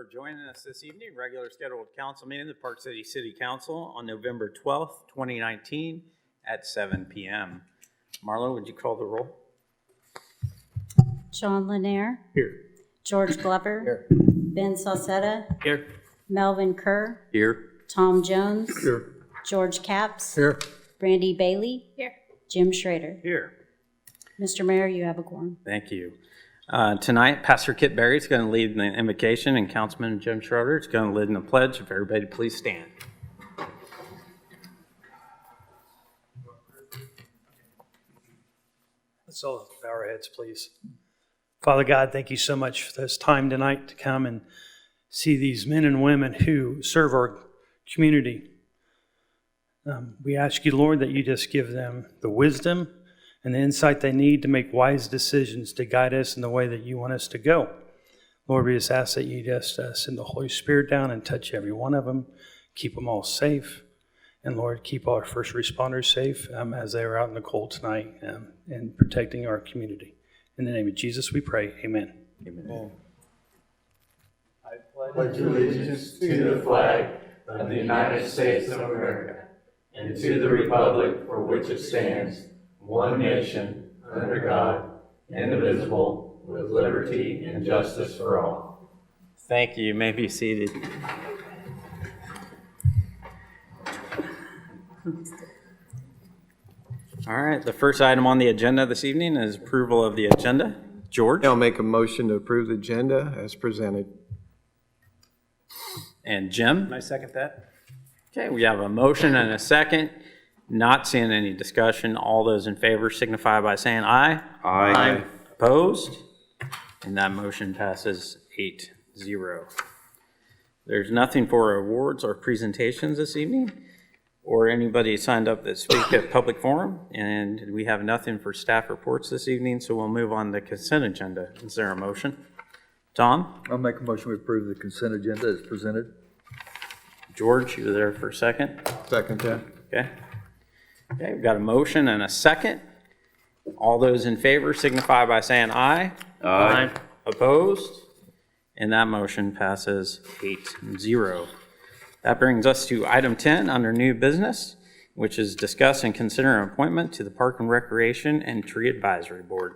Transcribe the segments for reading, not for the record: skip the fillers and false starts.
for joining us this evening. Regular scheduled council meeting of the Park City City Council on November 12th, 2019 at 7 p.m. Marlo, would you call the roll? John Lanier. Here. George Glover. Here. Ben Salcetta. Here. Melvin Kerr. Here. Tom Jones. Here. George Capps. Here. Brandy Bailey. Here. Jim Schrader. Here. Mr. Mayor, you have a quorum. Thank you. Tonight, Pastor Kit Berry is going to lead the invocation, and Councilman Jim Schroeder is going to lead in the pledge. If everybody please stand. Let's all bow our heads, please. Father God, thank you so much for this time tonight to come and see these men and women who serve our community. We ask you, Lord, that you just give them the wisdom and the insight they need to make wise decisions to guide us in the way that you want us to go. Lord, we just ask that you just send the Holy Spirit down and touch every one of them, keep them all safe. And Lord, keep our first responders safe as they are out in the cold tonight and protecting our community. In the name of Jesus we pray, amen. Amen. I pledge allegiance to the flag of the United States of America and to the republic for which it stands, one nation, under God, indivisible, with liberty and justice for all. Thank you. You may be seated. All right, the first item on the agenda this evening is approval of the agenda. George? I'll make a motion to approve the agenda as presented. And Jim? I second that. Okay, we have a motion and a second. Not seeing any discussion. All those in favor signify by saying aye. Aye. Opposed? And that motion passes 8-0. There's nothing for awards or presentations this evening, or anybody signed up that speak at public forum, and we have nothing for staff reports this evening, so we'll move on to the consent agenda. Is there a motion? Tom? I'll make a motion to approve the consent agenda as presented. George, you were there for a second? Second that. Okay. Okay, we've got a motion and a second. All those in favor signify by saying aye. Aye. Opposed? And that motion passes 8-0. That brings us to item 10 under new business, which is discuss and consider an appointment to the Park and Recreation and Tree Advisory Board.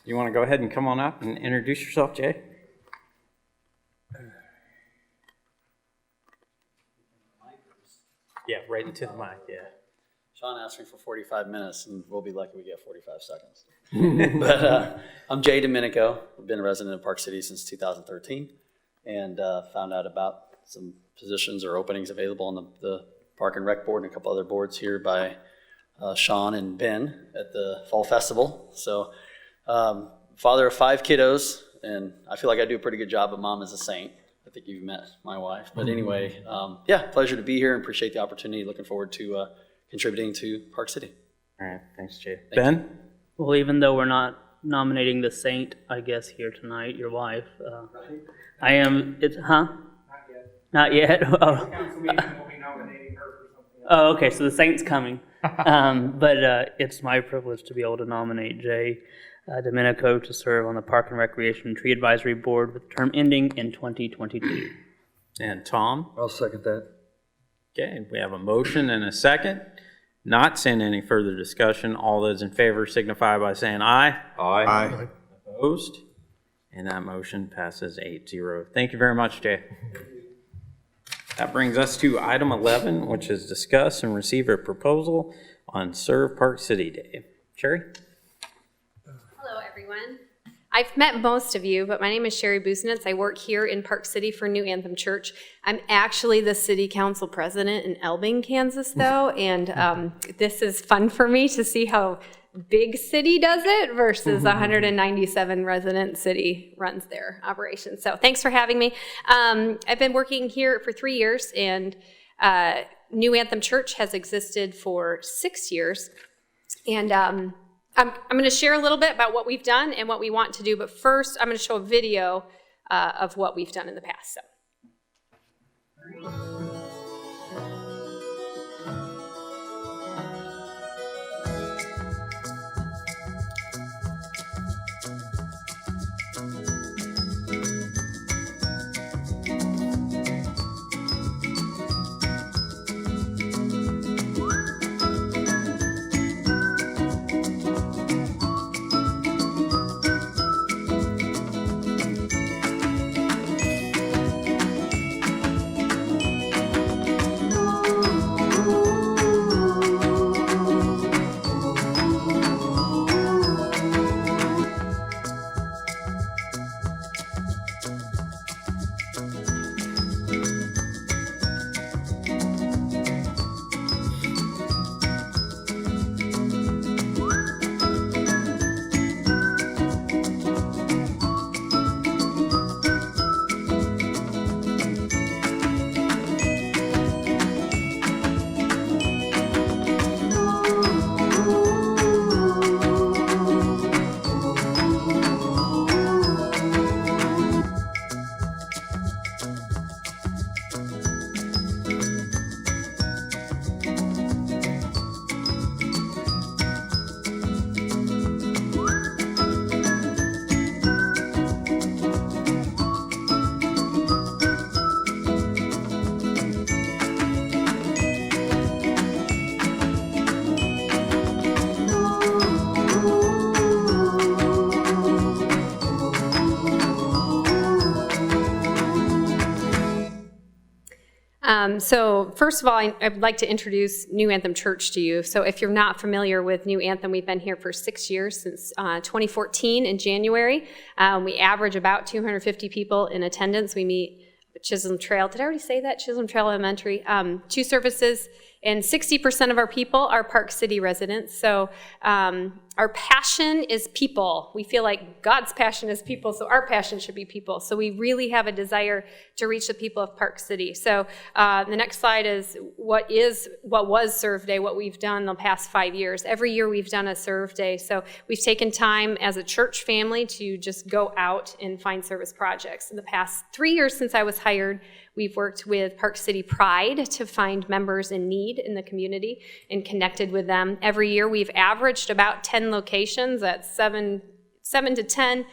You want to go ahead and come on up and introduce yourself, Jay? Yeah, right into the mic, yeah. Sean asked me for 45 minutes, and we'll be lucky we get 45 seconds. But I'm Jay Domenico. I've been a resident of Park City since 2013, and found out about some positions or openings available on the Park and Rec Board and a couple other boards here by Sean and Ben at the Fall Festival. So, father of 5 kiddos, and I feel like I do a pretty good job, but mom is a saint. I think you've met my wife. But anyway, yeah, pleasure to be here and appreciate the opportunity. Looking forward to contributing to Park City. All right, thanks, Jay. Thank Ben? Well, even though we're not nominating the saint, I guess, here tonight, your wife, I am, it's, huh? Not yet. Oh. Council meeting will be nominating her for something else. Oh, okay, so the saint's coming. But it's my privilege to be able to nominate Jay Domenico to serve on the Park and Recreation and Tree Advisory Board with term ending in 2022. And Tom? I'll second that. Okay, we have a motion and a second. Not seeing any further discussion. All those in favor signify by saying aye. Aye. Opposed? And that motion passes 8-0. Thank you very much, Jay. That brings us to item 11, which is discuss and receive a proposal on Serve Park City Day. Sherry? Hello, everyone. I've met most of you, but my name is Sherry Busnitz. I work here in Park City for New Anthem Church. I'm actually the city council president in Elbing, Kansas, though, and this is fun for me to see how big city does it versus 197 resident city runs their operation. So thanks for having me. I've been working here for 3 years, and New Anthem Church has existed for 6 years. And I'm going to share a little bit about what we've done and what we want to do, but first I'm going to show a video of what we've done in the past. So first of all, I'd like to introduce New Anthem Church to you. So if you're not familiar with New Anthem, we've been here for 6 years, since 2014 in January. We average about 250 people in attendance. We meet at Chisholm Trail. Did I already say that? Chisholm Trail Elementary. 2 services, and 60% of our people are Park City residents. So our passion is people. We feel like God's passion is people, so our passion should be people. So we really have a desire to reach the people of Park City. So the next slide is what was Serve Day, what we've done the past 5 years. Every year we've done a Serve Day. So we've taken time as a church family to just go out and find service projects. In the past 3 years since I was hired, we've worked with Park City Pride to find members in need in the community and connected with them. Every year we've averaged about 10 locations at 7 to 10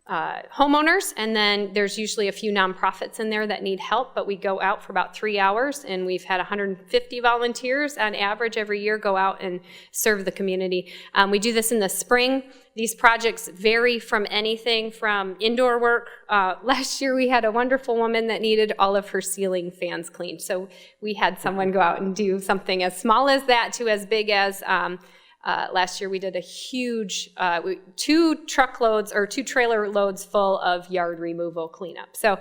homeowners, and then there's usually a few nonprofits in there that need help, but we go out for about 3 hours, and we've had 150 volunteers on average every year go out and serve the community. We do this in the spring. These projects vary from anything from indoor work. Last year we had a wonderful woman that needed all of her ceiling fans cleaned, so we had someone go out and do something as small as that to as big as last year we did a huge 2 trailer loads full of yard removal cleanup. So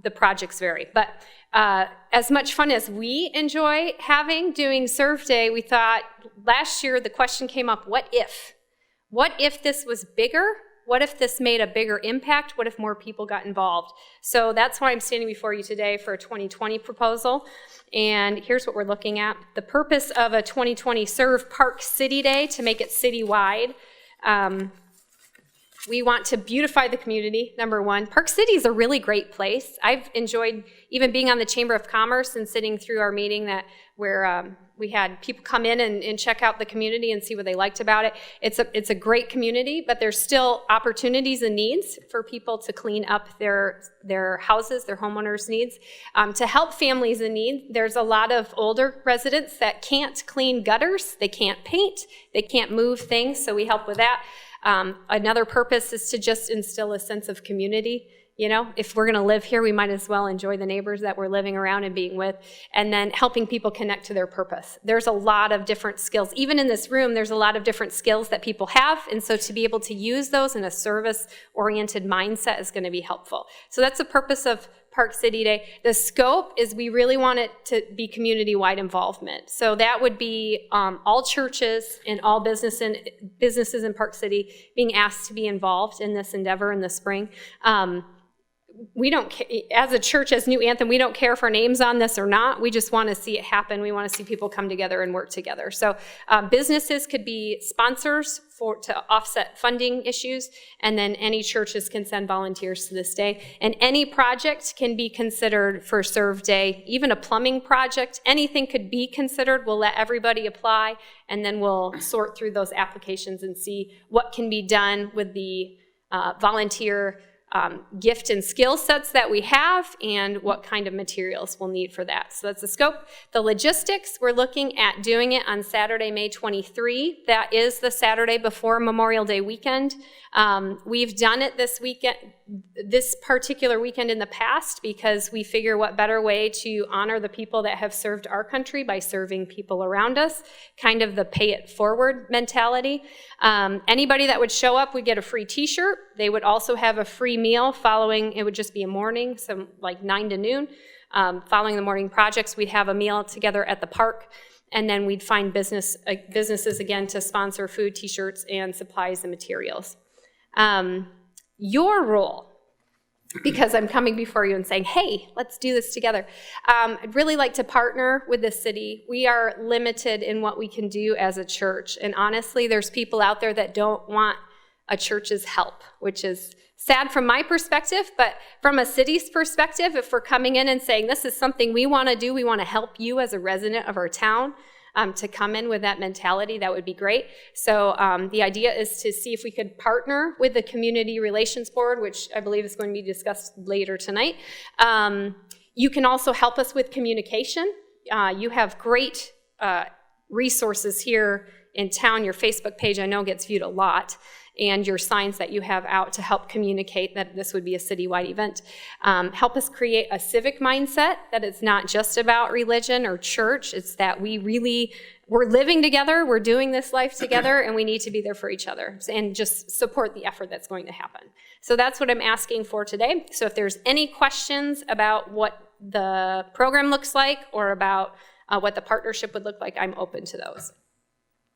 the projects vary. But as much fun as we enjoy having doing Serve Day, we thought last year the question came up, what if? What if this was bigger? What if this made a bigger impact? What if more people got involved? So that's why I'm standing before you today for a 2020 proposal. And here's what we're looking at. The purpose of a 2020 Serve Park City Day to make it citywide. We want to beautify the community, number one. Park City is a really great place. I've enjoyed even being on the Chamber of Commerce and sitting through our meeting where we had people come in and check out the community and see what they liked about it. It's a great community, but there's still opportunities and needs for people to clean up their houses, their homeowners' needs. To help families in need, there's a lot of older residents that can't clean gutters, they can't paint, they can't move things, so we help with that. Another purpose is to just instill a sense of community. You know, if we're going to live here, we might as well enjoy the neighbors that we're living around and being with, and then helping people connect to their purpose. There's a lot of different skills. Even in this room, there's a lot of different skills that people have, and so to be able to use those in a service-oriented mindset is going to be helpful. So that's the purpose of Park City Day. The scope is we really want it to be community-wide involvement. So that would be all churches and all businesses in Park City being asked to be involved in this endeavor in the spring. We don't, as a church, as New Anthem, we don't care if our name's on this or not. We just want to see it happen. We want to see people come together and work together. So businesses could be sponsors to offset funding issues, and then any churches can send volunteers to this day. And any project can be considered for Serve Day, even a plumbing project. Anything could be considered. We'll let everybody apply, and then we'll sort through those applications and see what can be done with the volunteer gift and skill sets that we have and what kind of materials we'll need for that. So that's the scope. The logistics, we're looking at doing it on Saturday, May 23. That is the Saturday before Memorial Day weekend. We've done it this particular weekend in the past because we figure what better way to honor the people that have served our country by serving people around us, kind of the pay it forward mentality. Anybody that would show up would get a free t-shirt. They would also have a free meal following, it would just be a morning, so like 9 to noon. Following the morning projects, we'd have a meal together at the park, and then we'd find businesses again to sponsor food, t-shirts, and supplies and materials. Your role, because I'm coming before you and saying, hey, let's do this together. I'd really like to partner with the city. We are limited in what we can do as a church. And honestly, there's people out there that don't want a church's help, which is sad from my perspective, but from a city's perspective, if we're coming in and saying, this is something we want to do, we want to help you as a resident of our town, to come in with that mentality, that would be great. So the idea is to see if we could partner with the Community Relations Board, which I believe is going to be discussed later tonight. You can also help us with communication. You have great resources here in town. Your Facebook page, I know, gets viewed a lot. and your signs that you have out to help communicate that this would be a citywide event. Help us create a civic mindset, that it's not just about religion or church, it's that we're living together, we're doing this life together, and we need to be there for each other and just support the effort that's going to happen. So that's what I'm asking for today. So if there's any questions about what the program looks like or about what the partnership would look like, I'm open to those.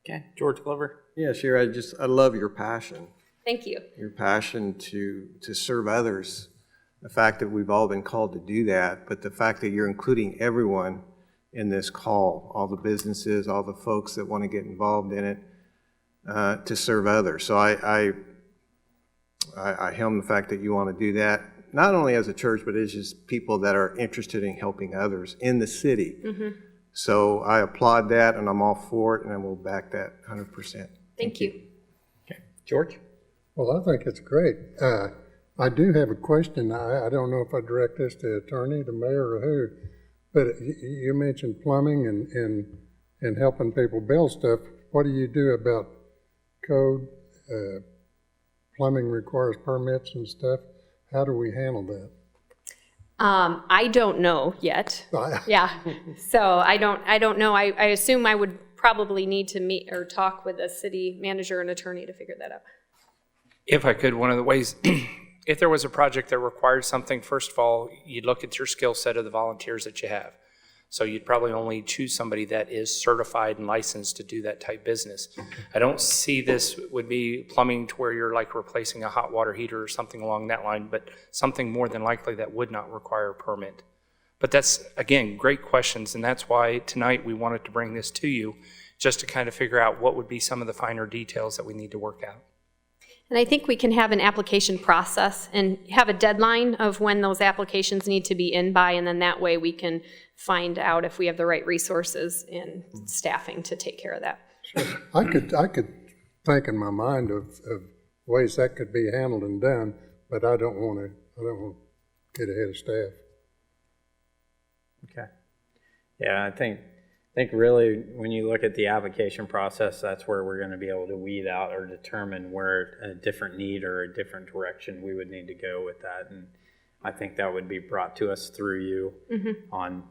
Okay, George Glover. Yeah, Sherry, I love your passion. Thank you. Your passion to serve others. The fact that we've all been called to do that, but the fact that you're including everyone in this call, all the businesses, all the folks that want to get involved in it, to serve others. So I helm the fact that you want to do that, not only as a church, but as just people that are interested in helping others in the city. So I applaud that, and I'm all for it, and I will back that 100%. Thank you. Okay, George. Well, I think it's great. I do have a question. I don't know if I direct this to attorney, the mayor, or who, but you mentioned plumbing and helping people build stuff. What do you do about code? Plumbing requires permits and stuff. How do we handle that? I don't know yet. Yeah, so I don't know. I assume I would probably need to meet or talk with a city manager and attorney to figure that out. If I could, one of the ways, if there was a project that required something, first of all, you'd look at your skill set of the volunteers that you have. So you'd probably only choose somebody that is certified and licensed to do that type business. I don't see this would be plumbing to where you're like replacing a hot water heater or something along that line, but something more than likely that would not require a permit. But that's, again, great questions, and that's why tonight we wanted to bring this to you, just to kind of figure out what would be some of the finer details that we need to work out. And I think we can have an application process and have a deadline of when those applications need to be in by, and then that way we can find out if we have the right resources and staffing to take care of that. Sure. I could think in my mind of ways that could be handled and done, but I don't want to get ahead of staff. Okay. Yeah, I think really when you look at the application process, that's where we're going to be able to weed out or determine where a different need or a different direction we would need to go with that. And I think that would be brought to us through you on,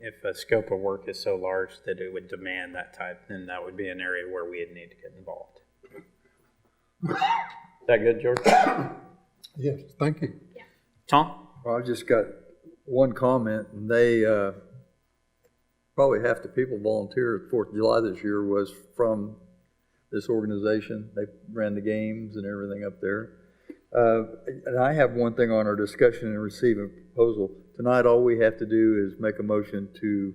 if a scope of work is so large that it would demand that type, then that would be an area where we'd need to get involved. Is that good, George? Yes, thank you. Yeah. Tom? Well, I've just got one comment, and they, probably half the people volunteered at 4th of July this year was from this organization. They ran the games and everything up there. And I have one thing on our discussion and receive a proposal. Tonight, all we have to do is make a motion to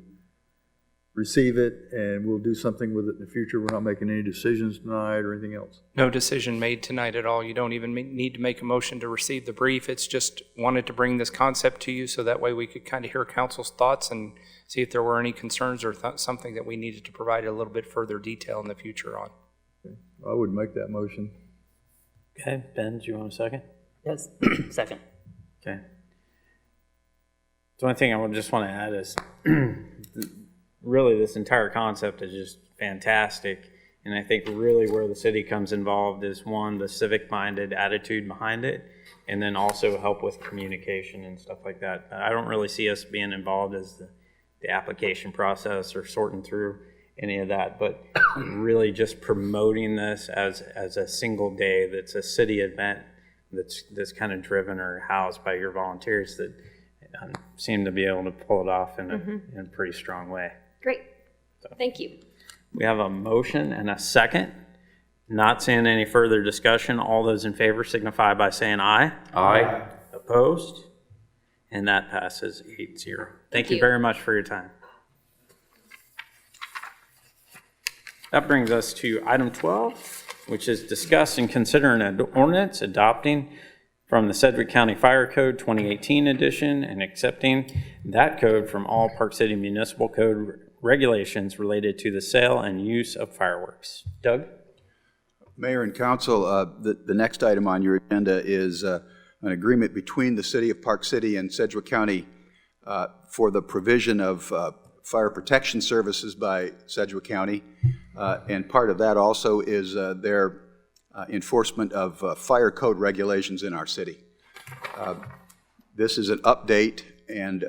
receive it, and we'll do something with it in the future. We're not making any decisions tonight or anything else. No decision made tonight at all. You don't even need to make a motion to receive the brief. It's just wanted to bring this concept to you so that way we could kind of hear council's thoughts and see if there were any concerns or something that we needed to provide a little bit further detail in the future on. Okay. I would make that motion. Okay, Ben, do you want a second? Yes, second. Okay. The only thing I would just want to add is really this entire concept is just fantastic. And I think really where the city comes involved is one, the civic-minded attitude behind it, and then also help with communication and stuff like that. I don't really see us being involved as the application process or sorting through any of that, but really just promoting this as a single day that's a city event that's kind of driven or housed by your volunteers that seem to be able to pull it off in a pretty strong way. Great. Thank you. We have a motion and a second. Not seeing any further discussion. All those in favor signify by saying aye. Aye. Opposed? And that passes 8-0. Thank you very much for your time. That brings us to item 12, which is discuss and consider an ordinance adopting from the Sedgwick County Fire Code 2018 edition and accepting that code from all Park City Municipal Code regulations related to the sale and use of fireworks. Doug? Mayor and Council, the next item on your agenda is an agreement between the City of Park City and Sedgwick County for the provision of fire protection services by Sedgwick County. And part of that also is their enforcement of fire code regulations in our city. This is an update, and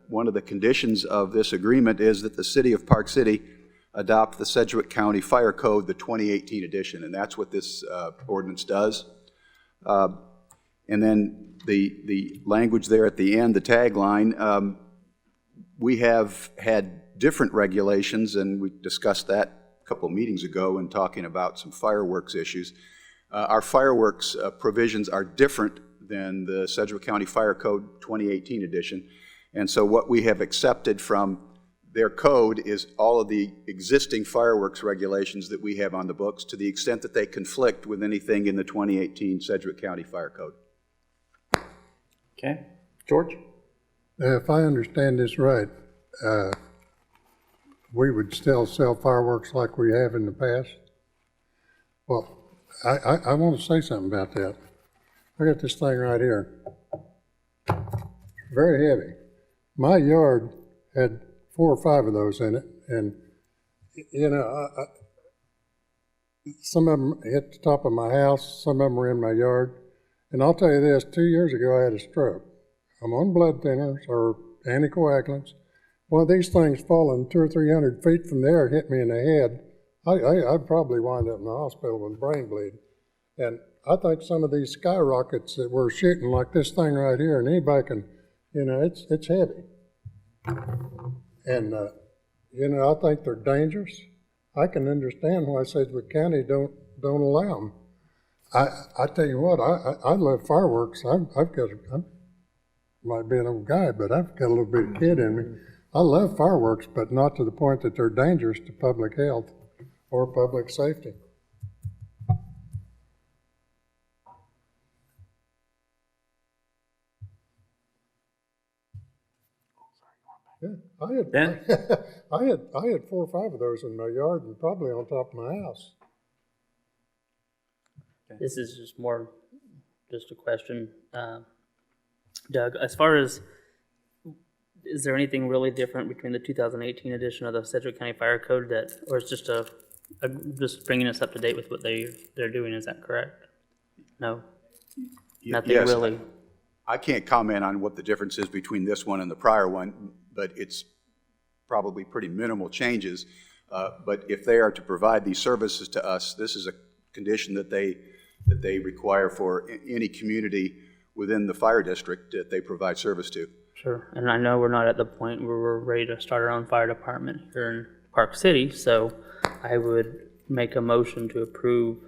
one of the conditions of this agreement is that the city of Park City adopt the Sedgwick County Fire Code, the 2018 edition, and that's what this ordinance does. And then the language there at the end, the tagline, we have had different regulations, and we discussed that a couple of meetings ago when talking about some fireworks issues. Our fireworks provisions are different than the Sedgwick County Fire Code 2018 edition, and so what we have accepted from their code is all of the existing fireworks regulations that we have on the books, to the extent that they conflict with anything in the 2018 Sedgwick County Fire Code. Okay, George? If I understand this right, we would still sell fireworks like we have in the past? Well, I want to say something about that. I got this thing right here. Very heavy. My yard had 4 or 5 of those in it, and, you know, some of them hit the top of my house, some of them were in my yard. And I'll tell you this, 2 years ago I had a stroke. I'm on blood thinners or anticoagulants. One of these things falling 200 or 300 feet from the air hit me in the head. I'd probably wind up in the hospital with a brain bleed. And I think some of these skyrockets that we're shooting, like this thing right here, and anybody can, you know, it's heavy. And, you know, I think they're dangerous. I can understand why Sedgwick County don't allow them. I tell you what, I love fireworks. I might be an old guy, but I've got a little bit of kid in me. I love fireworks, but not to the point that they're dangerous to public health or public safety. Yeah, I had 4 or 5 of those in my yard and probably on top of my house. This is just more, just a question. Doug, as far as, is there anything really different between the 2018 edition of the Sedgwick County Fire Code that, or it's just just bringing us up to date with what they're doing, is that correct? No? Nothing Yes. really? I can't comment on what the difference is between this one and the prior one, but it's probably pretty minimal changes. But if they are to provide these services to us, this is a condition that they require for any community within the fire district that they provide service to. Sure, and I know we're not at the point where we're ready to start our own fire department here in Park City, so I would make a motion to approve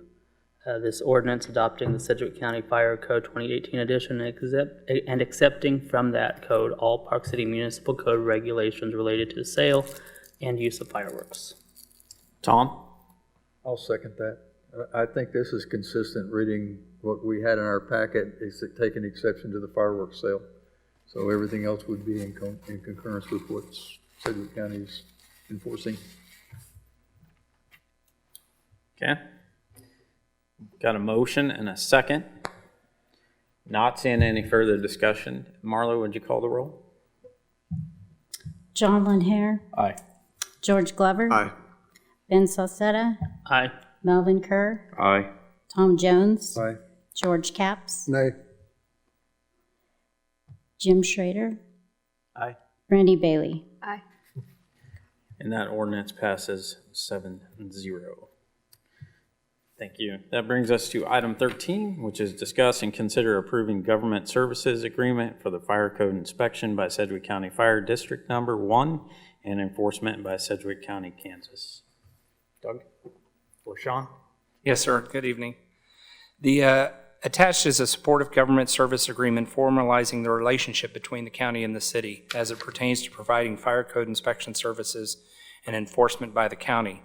this ordinance adopting the Sedgwick County Fire Code 2018 edition and accepting from that code all Park City Municipal Code regulations related to the sale and use of fireworks. Tom? I'll second that. I think this is consistent reading what we had in our packet, is taking exception to the fireworks sale. So everything else would be in concurrence with what Sedgwick County is enforcing. Okay. Got a motion and a second. Not seeing any further discussion. Marlo, would you call the roll? John Lanhare, Aye. George Glover, Aye. Ben Salcetta, Aye. Melvin Kerr, Aye. Tom Jones, Aye. George Capps, Nay. Jim Schrader, Aye. Randy Bailey. Aye. And that ordinance passes 7-0. Thank you. That brings us to item 13, which is discuss and consider approving government services agreement for the fire code inspection by Sedgwick County Fire District Number 1 and enforcement by Sedgwick County, Kansas. Doug or Sean? Yes, sir. Good evening. The attached is a supportive government service agreement formalizing the relationship between the county and the city as it pertains to providing fire code inspection services and enforcement by the county.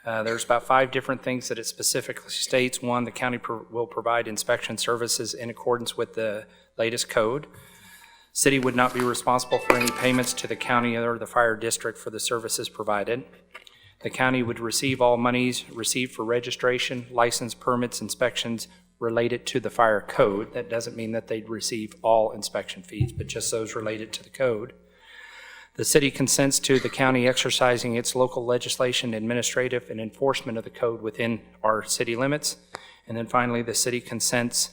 There's about 5 different things that it specifically states. 1, the county will provide inspection services in accordance with the latest code. City would not be responsible for any payments to the county or the fire district for the services provided. The county would receive all monies received for registration, license, permits, inspections related to the fire code. That doesn't mean that they'd receive all inspection fees, but just those related to the code. The city consents to the county exercising its local legislation, administrative, and enforcement of the code within our city limits. And then finally, the city consents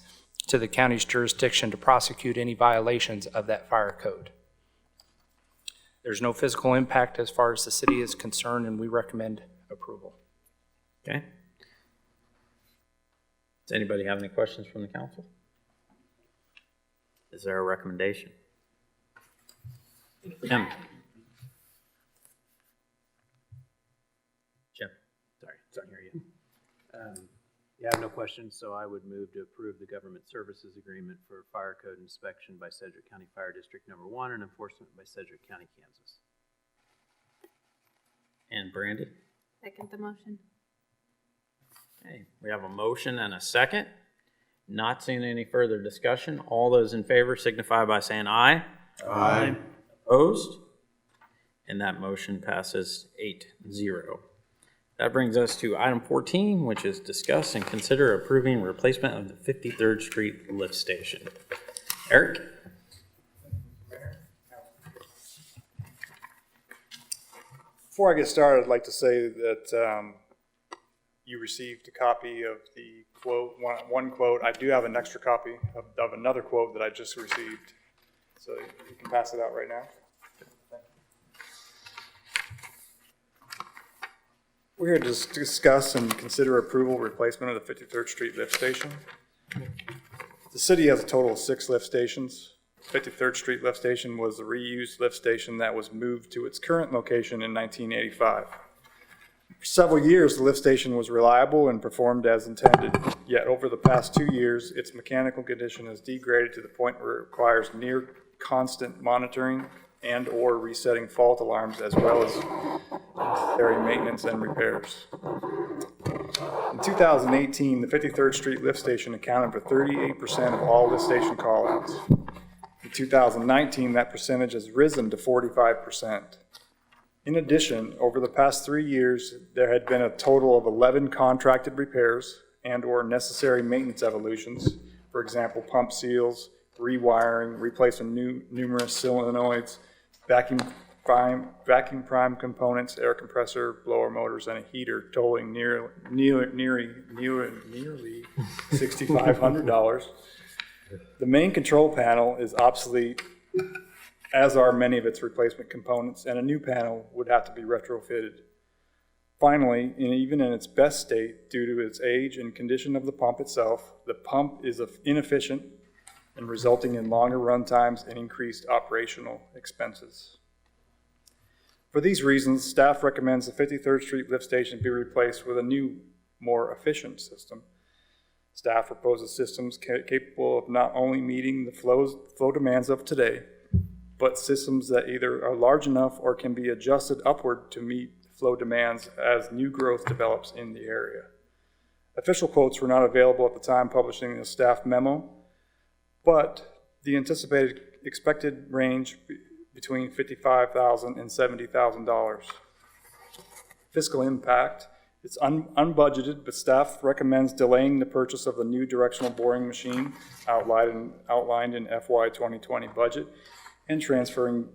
to the county's jurisdiction to prosecute any violations of that fire code. There's no physical impact as far as the city is concerned, and we recommend approval. Okay. Does anybody have any questions from the council? Is there a recommendation? Jim? Sorry, don't hear you. Yeah, I have no questions, so I would move to approve the government services agreement for fire code inspection by Sedgwick County Fire District Number 1 and enforcement by Sedgwick County, Kansas. And Brandy? Second the motion. Okay, we have a motion and a second. Not seeing any further discussion. All those in favor signify by saying aye. Aye. Opposed? And that motion passes 8-0. That brings us to item 14, which is discuss and consider approving replacement of the 53rd Street lift station. Eric? Before I get started, I'd like to say that you received a copy of the quote, one quote. I do have an extra copy of another quote that I just received, so you can pass it out right now. We're here to discuss and consider approval replacement of the 53rd Street lift station. The city has a total of 6 lift stations. 53rd Street lift station was the reused lift station that was moved to its current location in 1985. For several years, the lift station was reliable and performed as intended, yet over the past 2 years, its mechanical condition has degraded to the point where it requires near constant monitoring and/or resetting fault alarms, as well as necessary maintenance and repairs. In 2018, the 53rd Street lift station accounted for 38% of all lift station callouts. In 2019, that percentage has risen to 45%. In addition, over the past 3 years, there had been a total of 11 contracted repairs and/or necessary maintenance evolutions, for example, pump seals, rewiring, replacing numerous solenoids, vacuum prime components, air compressor, blower motors, and a heater totaling nearly $6,500. The main control panel is obsolete, as are many of its replacement components, and a new panel would have to be retrofitted. Finally, even in its best state, due to its age and condition of the pump itself, the pump is inefficient and resulting in longer run times and increased operational expenses. For these reasons, staff recommends the 53rd Street lift station be replaced with a new, more efficient system. Staff proposes systems capable of not only meeting the flow demands of today, but systems that either are large enough or can be adjusted upward to meet flow demands as new growth develops in the area. Official quotes were not available at the time publishing the staff memo, but the anticipated expected range between $55,000 and $70,000. Fiscal impact, it's unbudgeted, but staff recommends delaying the purchase of the new directional boring machine outlined in FY 2020 budget and transferring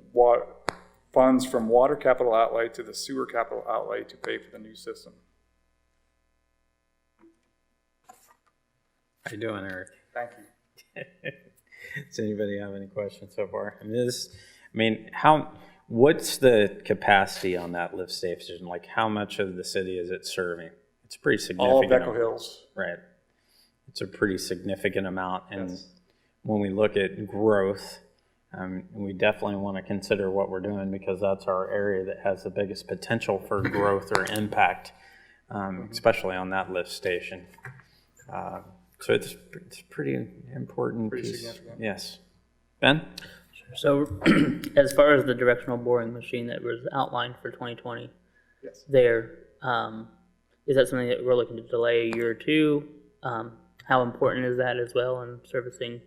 funds from water capital outlay to the sewer capital outlay to pay for the new system. How you doing, Eric? Thank you. Does anybody have any questions so far? What's the capacity on that lift station? Like, how much of the city is it serving? It's pretty significant. All of Echo Hills. Right. It's a pretty significant amount. And Yes. when we look at growth, we definitely want to consider what we're doing, because that's our area that has the biggest potential for growth or impact, especially on that lift station. So it's pretty important. Pretty piece. significant. Yes. Ben? So as far as the directional boring machine that was outlined for 2020, Yes. there, is that something that we're looking to delay a year or two? How important is that as well in servicing?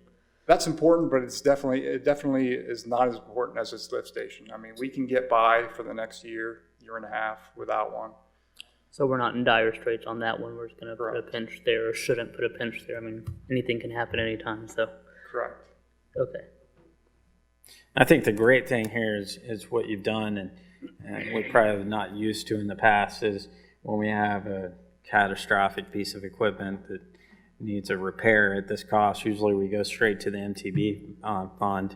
That's important, but it definitely is not as important as this lift station. I mean, we can get by for the next year and a half without one. So we're not in dire straits on that one. We're just going to put a Correct. pinch there, or shouldn't put a pinch there. I mean, anything can happen anytime, so, Correct. okay. I think the great thing here is what you've done, and we probably not used to in the past, is when we have a catastrophic piece of equipment that needs a repair at this cost, usually we go straight to the MTB fund.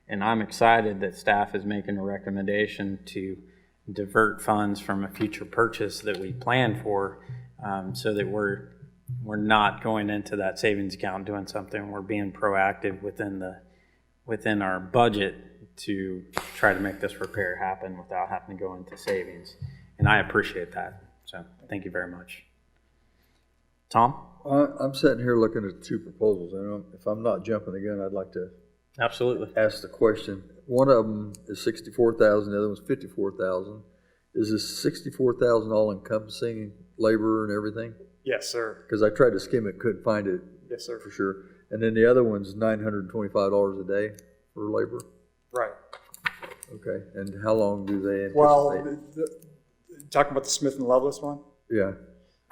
And I'm excited that staff is making a recommendation to divert funds from a future purchase that we planned for, so that we're not going into that savings account doing something. We're being proactive within our budget to try to make this repair happen without having to go into savings. And I appreciate that. So thank you very much. Tom? I'm sitting here looking at two proposals, and if I'm not jumping the gun, I'd like to Absolutely. ask the question. One of them is 64,000, the other one's 54,000. Is this 64,000 all encompassing labor and everything? Yes, sir. Because I tried to skim it, couldn't find it. Yes, sir. For sure. And then the other one's $925 a day for labor. Right. Okay. And how long do they anticipate? Well, talking about the Smith and Lovelace one? Yeah.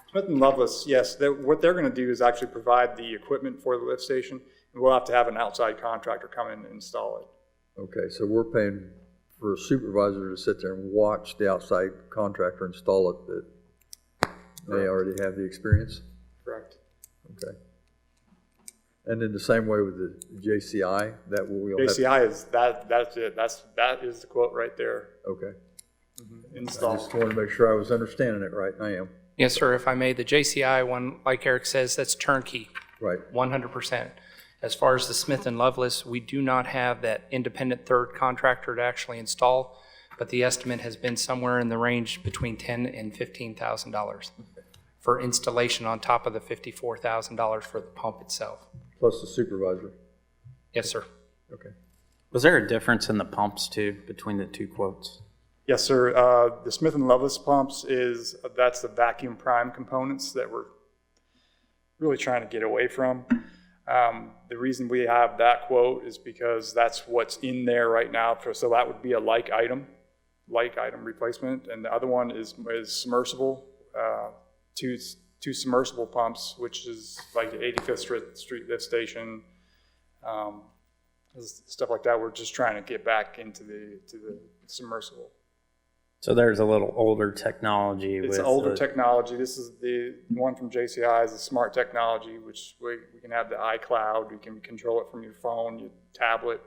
Smith and Lovelace, yes, what they're going to do is actually provide the equipment for the lift station, and we'll have to have an outside contractor come in and install it. Okay, so we're paying for a supervisor to sit there and watch the outside contractor install it that they already have the experience? Correct. Okay. And then the same way with the JCI, that we'll have. JCI is, that's it, that is the quote right there. Okay. I Install. just wanted to make sure I was understanding it right. I am. Yes, sir, if I may, the JCI one, like Eric says, that's turnkey, Right. 100%. As far as the Smith and Lovelace, we do not have that independent third contractor to actually install, but the estimate has been somewhere in the range between $10,000 and $15,000 for installation on top of the $54,000 for the pump itself. Plus the supervisor. Yes, sir. Okay. Was there a difference in the pumps too between the two quotes? Yes, sir. The Smith and Lovelace pumps that's the vacuum prime components that we're really trying to get away from. The reason we have that quote is because that's what's in there right now. So that would be a like item replacement. And the other one is submersible, two submersible pumps, which is like the 85th Street lift station, stuff like that. We're just trying to get back into the submersible. So there's a little older technology. It's older technology. This is the one from JCI is the smart technology, which we can have the iCloud. You can control it from your phone, your tablet,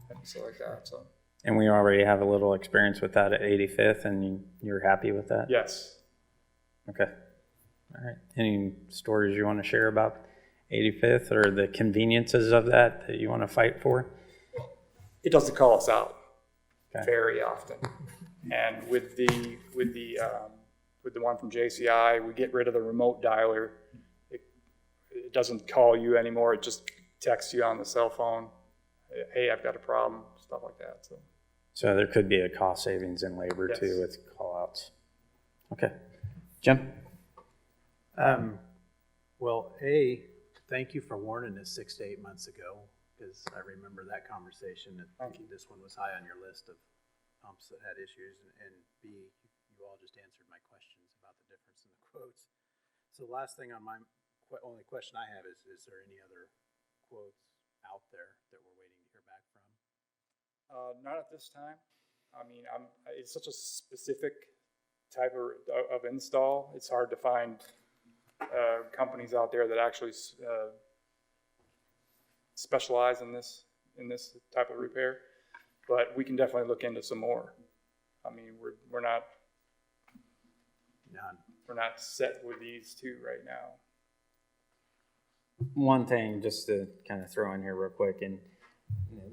and stuff like that. So. And we already have a little experience with that at 85th, and you're happy with that? Yes. Okay. All right. Any stories you want to share about 85th or the conveniences of that you want to fight for? It doesn't call us out very often. And with the one from JCI, we get rid of the remote dialer. It doesn't call you anymore. It just texts you on the cell phone. Hey, I've got a problem, stuff like that. So there could be a cost savings in labor too with call-outs. Okay. Jim? Well, thank you for warning us 6 to 8 months ago, because I remember that conversation. I think this one was high on your list of pumps that had issues, and B, you all just answered my questions about the difference in the quotes. So the last thing on my only question I have is there any other quotes out there that we're waiting to hear back from? Not at this time. I mean, it's such a specific type of install. It's hard to find companies out there that actually specialize in this type of repair. But we can definitely look into some more. I mean, we're not set with these two right now. One thing just to kind of throw in here real quick, and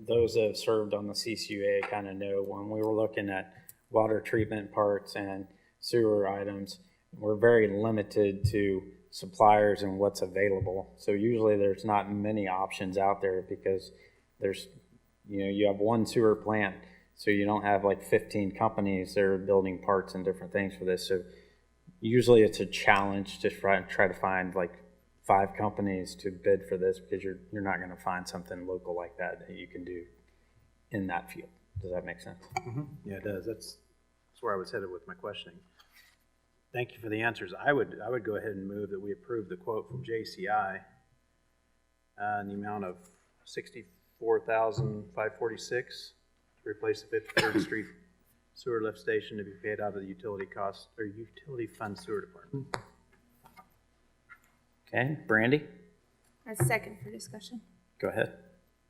those that have served on the CCUA kind of know when we were looking at water treatment parts and sewer items, we're very limited to suppliers and what's available. So usually there's not many options out there because there's, you have one sewer plant, so you don't have like 15 companies that are building parts and different things for this. So usually it's a challenge to try to find like 5 companies to bid for this because you're not going to find something local like that you can do in that field. Does that make sense? Mm-hmm. Yeah, it does. That's where I was headed with my questioning. Thank you for the answers. I would go ahead and move that we approve the quote from JCI in the amount of $64,546 to replace the 53rd Street sewer lift station to be paid out of the utility fund sewer department. Okay, Brandy? A second for discussion. Go ahead.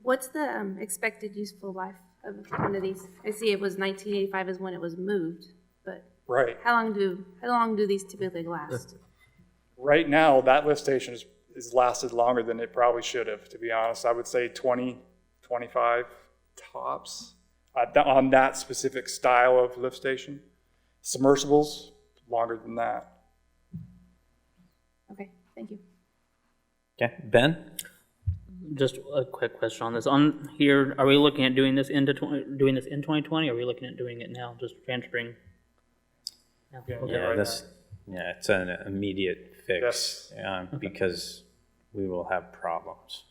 What's the expected useful life of one of these? I see it was 1985 is when it was moved, but Right. how long do these typically last? Right now, that lift station is lasted longer than it probably should have, to be honest. I would say 20, 25 tops on that specific style of lift station. Submersibles, longer than that. Okay, thank you. Okay, Ben? Just a quick question on this. On here, are we looking at doing this in 2020, or are we looking at doing it now, just transferring? now? Okay. Yeah, it's an immediate fix, because we will have problems.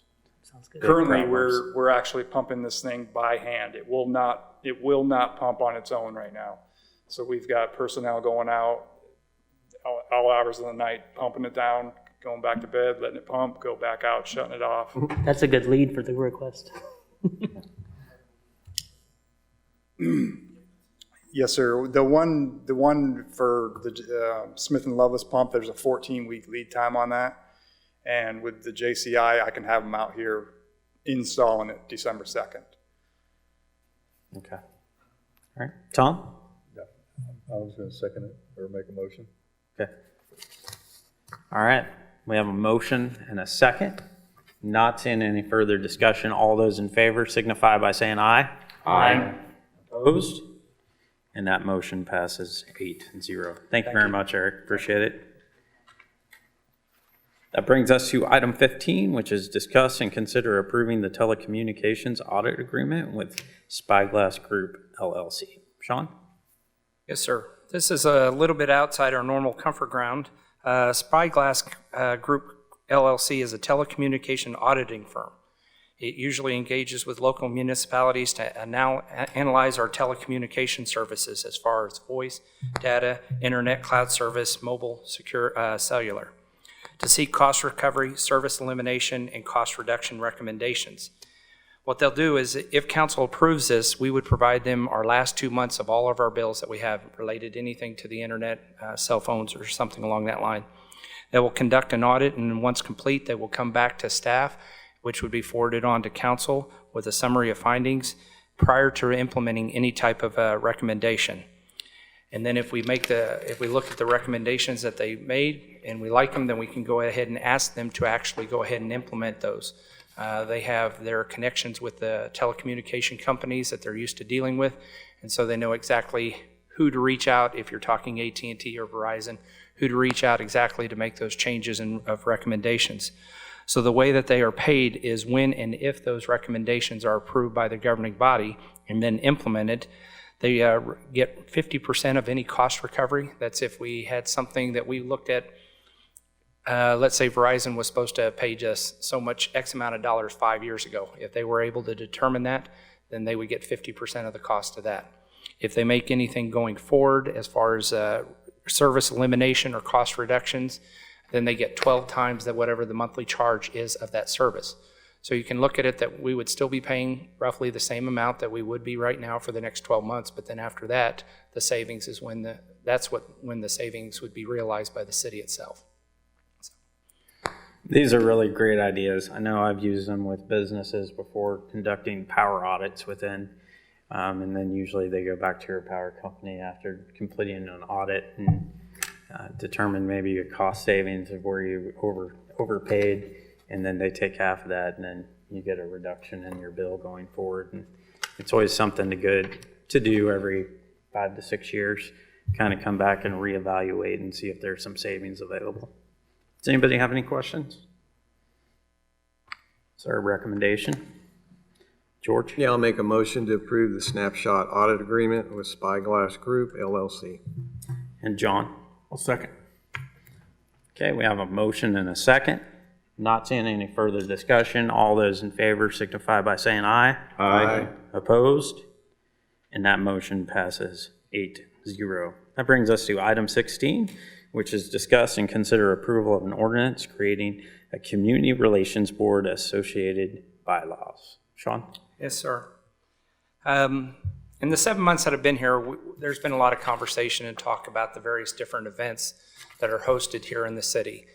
Sounds good. Currently, we're actually pumping this thing by hand. It will not pump on its own right now. So we've got personnel going out all hours of the night, pumping it down, going back to bed, letting it pump, go back out, shutting it off. That's a good lead for the request. Yes, sir. The one for the Smith & Loveless pump, there's a 14-week lead time on that. And with the JCI, I can have them out here installing it December 2nd. Okay. All right, Tom? I was going to second it or make a motion. Okay. All right, we have a motion and a second. Not seeing any further discussion. All those in favor signify by saying aye. Aye. Opposed? And that motion passes 8-0. Thank you very much, Eric. Appreciate it. That brings us to item 15, which is discuss and consider approving the telecommunications audit agreement with Spyglass Group LLC. Sean? Yes, sir. This is a little bit outside our normal comfort ground. Spyglass Group LLC is a telecommunication auditing firm. It usually engages with local municipalities to now analyze our telecommunication services as far as voice, data, internet, cloud service, mobile, secure, cellular, to seek cost recovery, service elimination, and cost reduction recommendations. What they'll do is, if council approves this, we would provide them our last 2 months of all of our bills that we have related to anything to the internet, cell phones, or something along that line. They will conduct an audit, and once complete, they will come back to staff, which would be forwarded on to council with a summary of findings prior to implementing any type of recommendation. And then if we look at the recommendations that they made and we like them, then we can go ahead and ask them to actually go ahead and implement those. They have their connections with the telecommunication companies that they're used to dealing with, and so they know exactly who to reach out if you're talking AT&T or Verizon, who to reach out exactly to make those changes of recommendations. So the way that they are paid is when and if those recommendations are approved by the governing body and then implemented, they get 50% of any cost recovery. That's if we had something that we looked at, let's say Verizon was supposed to pay us so much X amount of dollars 5 years ago. If they were able to determine that, then they would get 50% of the cost of that. If they make anything going forward as far as service elimination or cost reductions, then they get 12 times that whatever the monthly charge is of that service. So you can look at it that we would still be paying roughly the same amount that we would be right now for the next 12 months, but then after that, the savings is when the savings would be realized by the city itself. These are really great ideas. I know I've used them with businesses before conducting power audits within, and then usually they go back to your power company after completing an audit and determine maybe your cost savings of where you overpaid, and then they take half of that, and then you get a reduction in your bill going forward. And it's always something good to do every 5 to 6 years, kind of come back and reevaluate and see if there's some savings available. Does anybody have any questions? Is there a recommendation? George? Yeah, I'll make a motion to approve the snapshot audit agreement with Spyglass Group LLC. And John? I'll second. Okay, we have a motion and a second. Not seeing any further discussion. All those in favor signify by saying aye. Aye. Opposed? And that motion passes 8-0. That brings us to item 16, which is discuss and consider approval of an ordinance creating a community relations board associated bylaws. Sean? Yes, sir. In the 7 months that I've been here, there's been a lot of conversation and talk about the various different events that are hosted here in the city.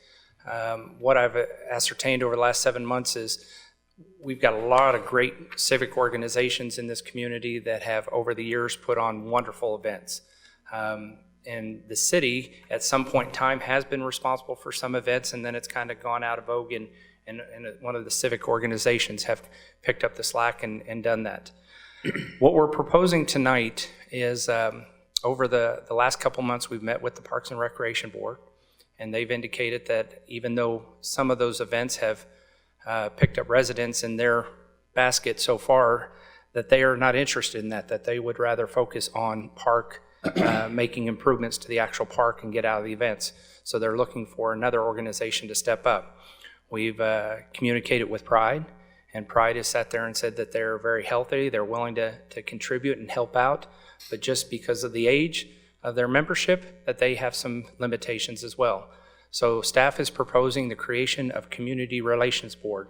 What I've ascertained over the last 7 months is we've got a lot of great civic organizations in this community that have, over the years, put on wonderful events. And the city, at some point in time, has been responsible for some events, and then it's kind of gone out of vogue, and one of the civic organizations have picked up the slack and done that. What we're proposing tonight is, over the last couple months, we've met with the Parks and Recreation Board, and they've indicated that even though some of those events have picked up residents in their basket so far, that they are not interested in that they would rather focus on park, making improvements to the actual park and get out of the events. So they're looking for another organization to step up. We've communicated with Pride, and Pride has sat there and said that they're very healthy, they're willing to contribute and help out, but just because of the age of their membership, that they have some limitations as well. So staff is proposing the creation of Community Relations Board.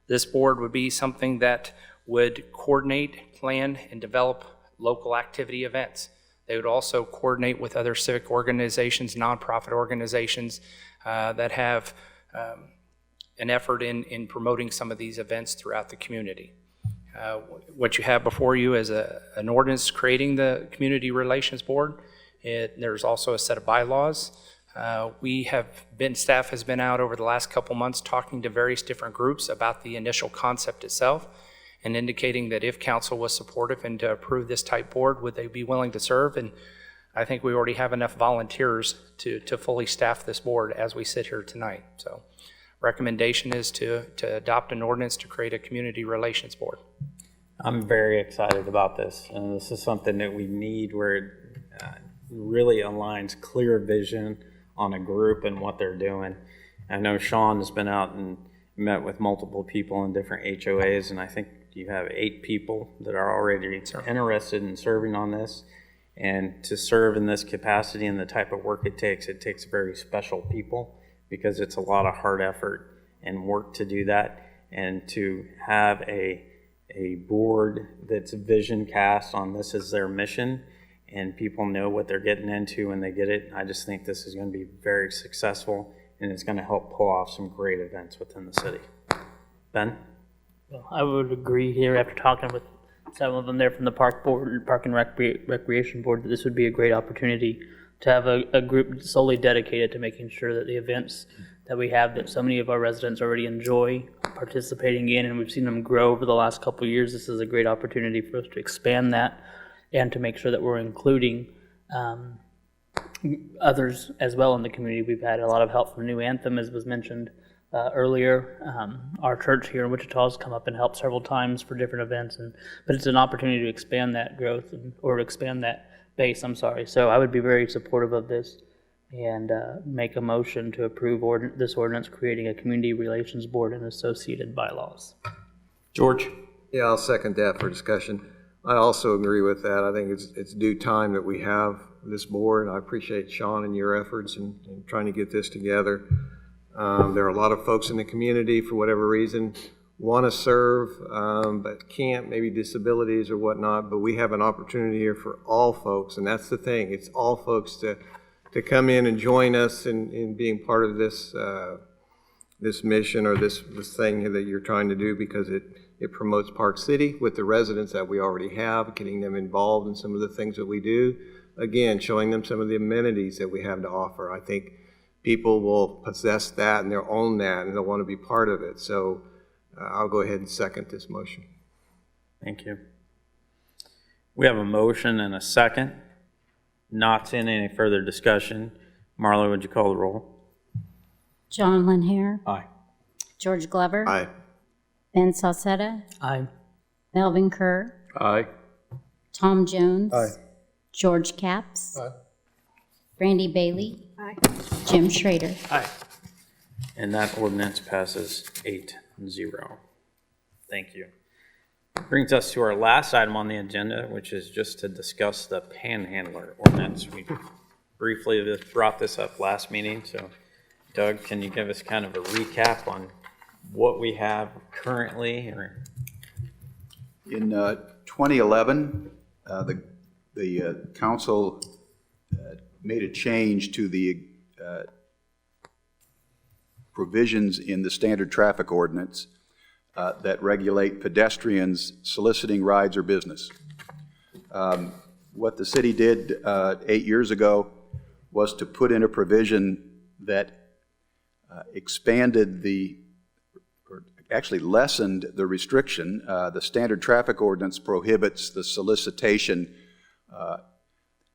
This board would be something that would coordinate, plan, and develop local activity events. They would also coordinate with other civic organizations, nonprofit organizations that have an effort in promoting some of these events throughout the community. What you have before you is an ordinance creating the Community Relations Board. There's also a set of bylaws. Staff has been out over the last couple months talking to various different groups about the initial concept itself and indicating that if council was supportive and to approve this type board, would they be willing to serve? And I think we already have enough volunteers to fully staff this board as we sit here tonight. So recommendation is to adopt an ordinance to create a Community Relations Board. I'm very excited about this, and this is something that we need where it really aligns clear vision on a group and what they're doing. I know Sean has been out and met with multiple people in different HOAs, and I think you have 8 people that are already interested in serving on this. And to serve in this capacity and the type of work it takes very special people, because it's a lot of hard effort and work to do that. And to have a board that's vision cast on this as their mission, and people know what they're getting into when they get it, I just think this is going to be very successful, and it's going to help pull off some great events within the city. Ben? Well, I would agree here after talking with some of them there from the Park Board, Park and Recreation Board, that this would be a great opportunity to have a group solely dedicated to making sure that the events that we have, that so many of our residents already enjoy participating in, and we've seen them grow over the last couple of years. This is a great opportunity for us to expand that and to make sure that we're including others as well in the community. We've had a lot of help from New Anthem, as was mentioned earlier. Our church here in Wichita has come up and helped several times for different events, but it's an opportunity to expand that growth or expand that base, So I would be very supportive of this and make a motion to approve this ordinance creating a Community Relations Board and associated bylaws. George? Yeah, I'll second that for discussion. I also agree with that. I think it's due time that we have this board. I appreciate Sean and your efforts in trying to get this together. There are a lot of folks in the community, for whatever reason, want to serve, but can't, maybe disabilities or whatnot, but we have an opportunity here for all folks, and that's the thing. It's all folks to come in and join us in being part of this this mission or this thing that you're trying to do, because it promotes Park City with the residents that we already have, getting them involved in some of the things that we do. Again, showing them some of the amenities that we have to offer. I think people will possess that and they'll own that and they'll want to be part of it. So I'll go ahead and second this motion. Thank you. We have a motion and a second. Not seeing any further discussion. Marla, would you call the roll? John Linhair. Aye. George Glover. Aye. Ben Salcetta. Aye. Melvin Kerr. Aye. Tom Jones. Aye. George Capps. Aye. Brandy Bailey. Aye. Jim Schrader. Aye. And that ordinance passes 8-0. Thank you. Brings us to our last item on the agenda, which is just to discuss the panhandler ordinance. We briefly just brought this up last meeting, so Doug, can you give us kind of a recap on what we have currently? In 2011, the council made a change to the provisions in the standard traffic ordinance that regulate pedestrians soliciting rides or business. What the city did 8 years ago was to put in a provision that expanded or actually lessened the restriction. The standard traffic ordinance prohibits the solicitation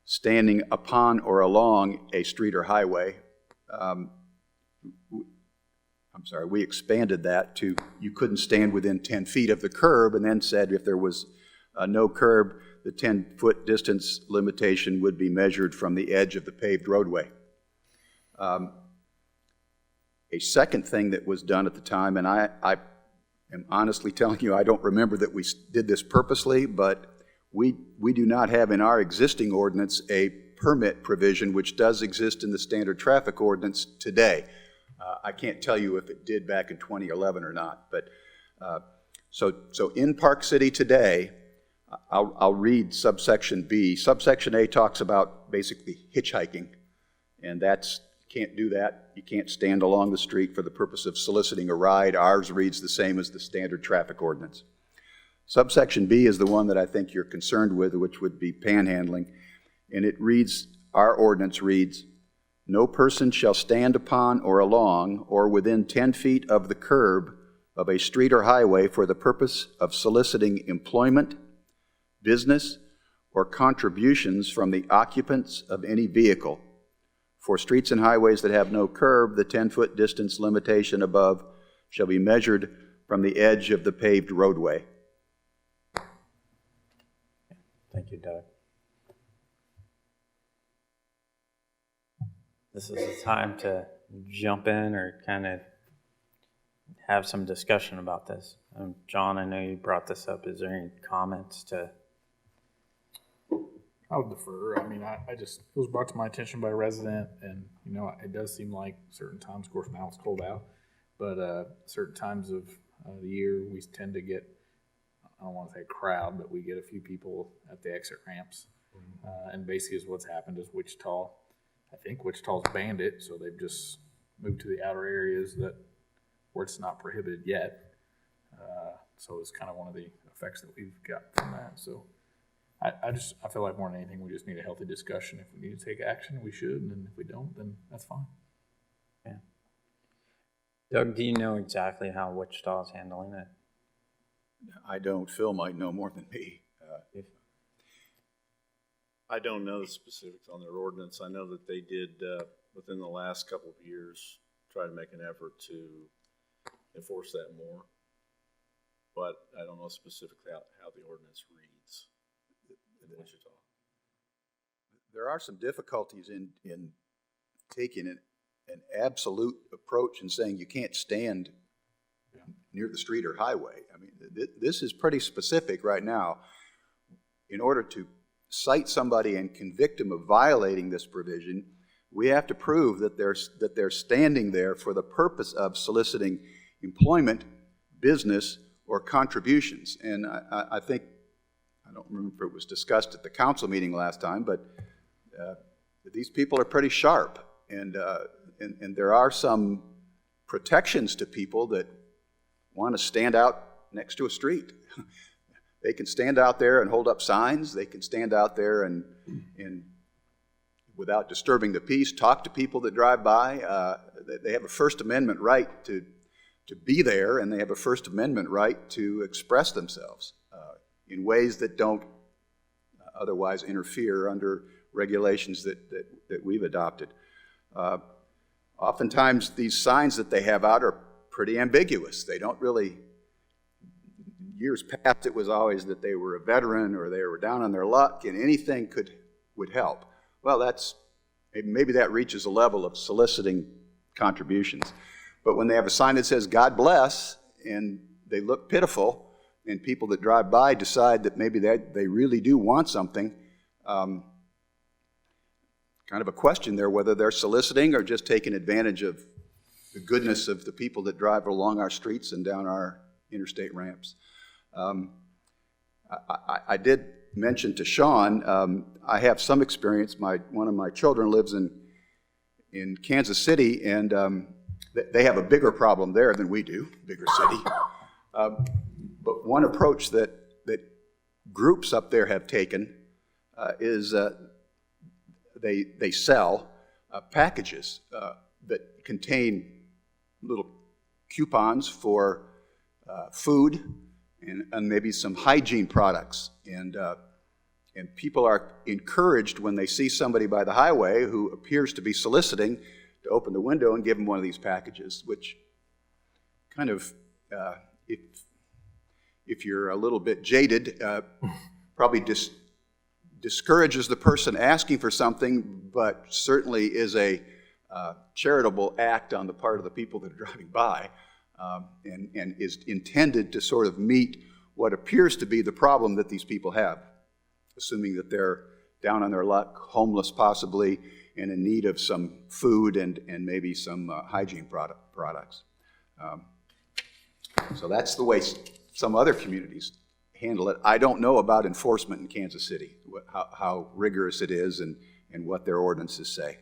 standing upon or along a street or highway. We expanded that to you couldn't stand within 10 feet of the curb, and then said if there was no curb, the 10-foot distance limitation would be measured from the edge of the paved roadway. A second thing that was done at the time, and I am honestly telling you, I don't remember that we did this purposely, but we do not have in our existing ordinance a permit provision, which does exist in the standard traffic ordinance today. I can't tell you if it did back in 2011 or not, but so in Park City today, I'll read subsection B. Subsection A talks about basically hitchhiking, and that's, can't do that. You can't stand along the street for the purpose of soliciting a ride. Ours reads the same as the standard traffic ordinance. Subsection B is the one that I think you're concerned with, which would be panhandling, and it reads, our ordinance reads, no person shall stand upon or along or within 10 feet of the curb of a street or highway for the purpose of soliciting employment, business, or contributions from the occupants of any vehicle. For streets and highways that have no curb, the 10-foot distance limitation above shall be measured from the edge of the paved roadway. Thank you, Doug. This is the time to jump in or kind of have some discussion about this. John, I know you brought this up. Is there any comments to? I would defer. I mean, I just, it was brought to my attention by a resident, and, you know, it does seem like certain times, of course now it's cold out, but certain times of the year we tend to get, I don't want to say a crowd, but we get a few people at the exit ramps. And basically is what's happened is Wichita, I think Wichita's banned it, so they've just moved to the outer areas where it's not prohibited yet. So it's kind of one of the effects that we've got from that. So I feel like more than anything, we just need a healthy discussion. If we need to take action, we should, and if we don't, then that's fine. Yeah. Doug, do you know exactly how Wichita's handling it? I don't. Phil might know more than me. I don't know the specifics on their ordinance. I know that they did, within the last couple of years, try to make an effort to enforce that more. But I don't know specifically how the ordinance reads in Wichita. There are some difficulties in taking an absolute approach and saying you can't stand near the street or highway. I mean, this is pretty specific right now. In order to cite somebody and convict them of violating this provision, we have to prove that they're standing there for the purpose of soliciting employment, business, or contributions. And I think, I don't remember if it was discussed at the council meeting last time, but these people are pretty sharp, and there are some protections to people that want to stand out next to a street. They can stand out there and hold up signs. They can stand out there and without disturbing the peace, talk to people that drive by. They have a First Amendment right to be there, and they have a First Amendment right to express themselves in ways that don't otherwise interfere under regulations that we've adopted. Oftentimes, these signs that they have out are pretty ambiguous. They don't really, years past it was always that they were a veteran or they were down on their luck and anything would help. Well, maybe that reaches a level of soliciting contributions. But when they have a sign that says God bless and they look pitiful and people that drive by decide that maybe they really do want something, kind of a question there whether they're soliciting or just taking advantage of the goodness of the people that drive along our streets and down our interstate ramps. I did mention to Sean, I have some experience. One of my children lives in Kansas City, and They have a bigger problem there than we do, bigger city. But one approach that groups up there have taken is they sell packages that contain little coupons for food and maybe some hygiene products. And people are encouraged when they see somebody by the highway who appears to be soliciting to open the window and give them one of these packages, which kind of, if you're a little bit jaded, probably discourages the person asking for something, but certainly is a charitable act on the part of the people that are driving by, and is intended to sort of meet what appears to be the problem that these people have, assuming that they're down on their luck, homeless possibly, and in need of some food and maybe some hygiene products. So that's the way some other communities handle it. I don't know about enforcement in Kansas City, how rigorous it is and what their ordinances say.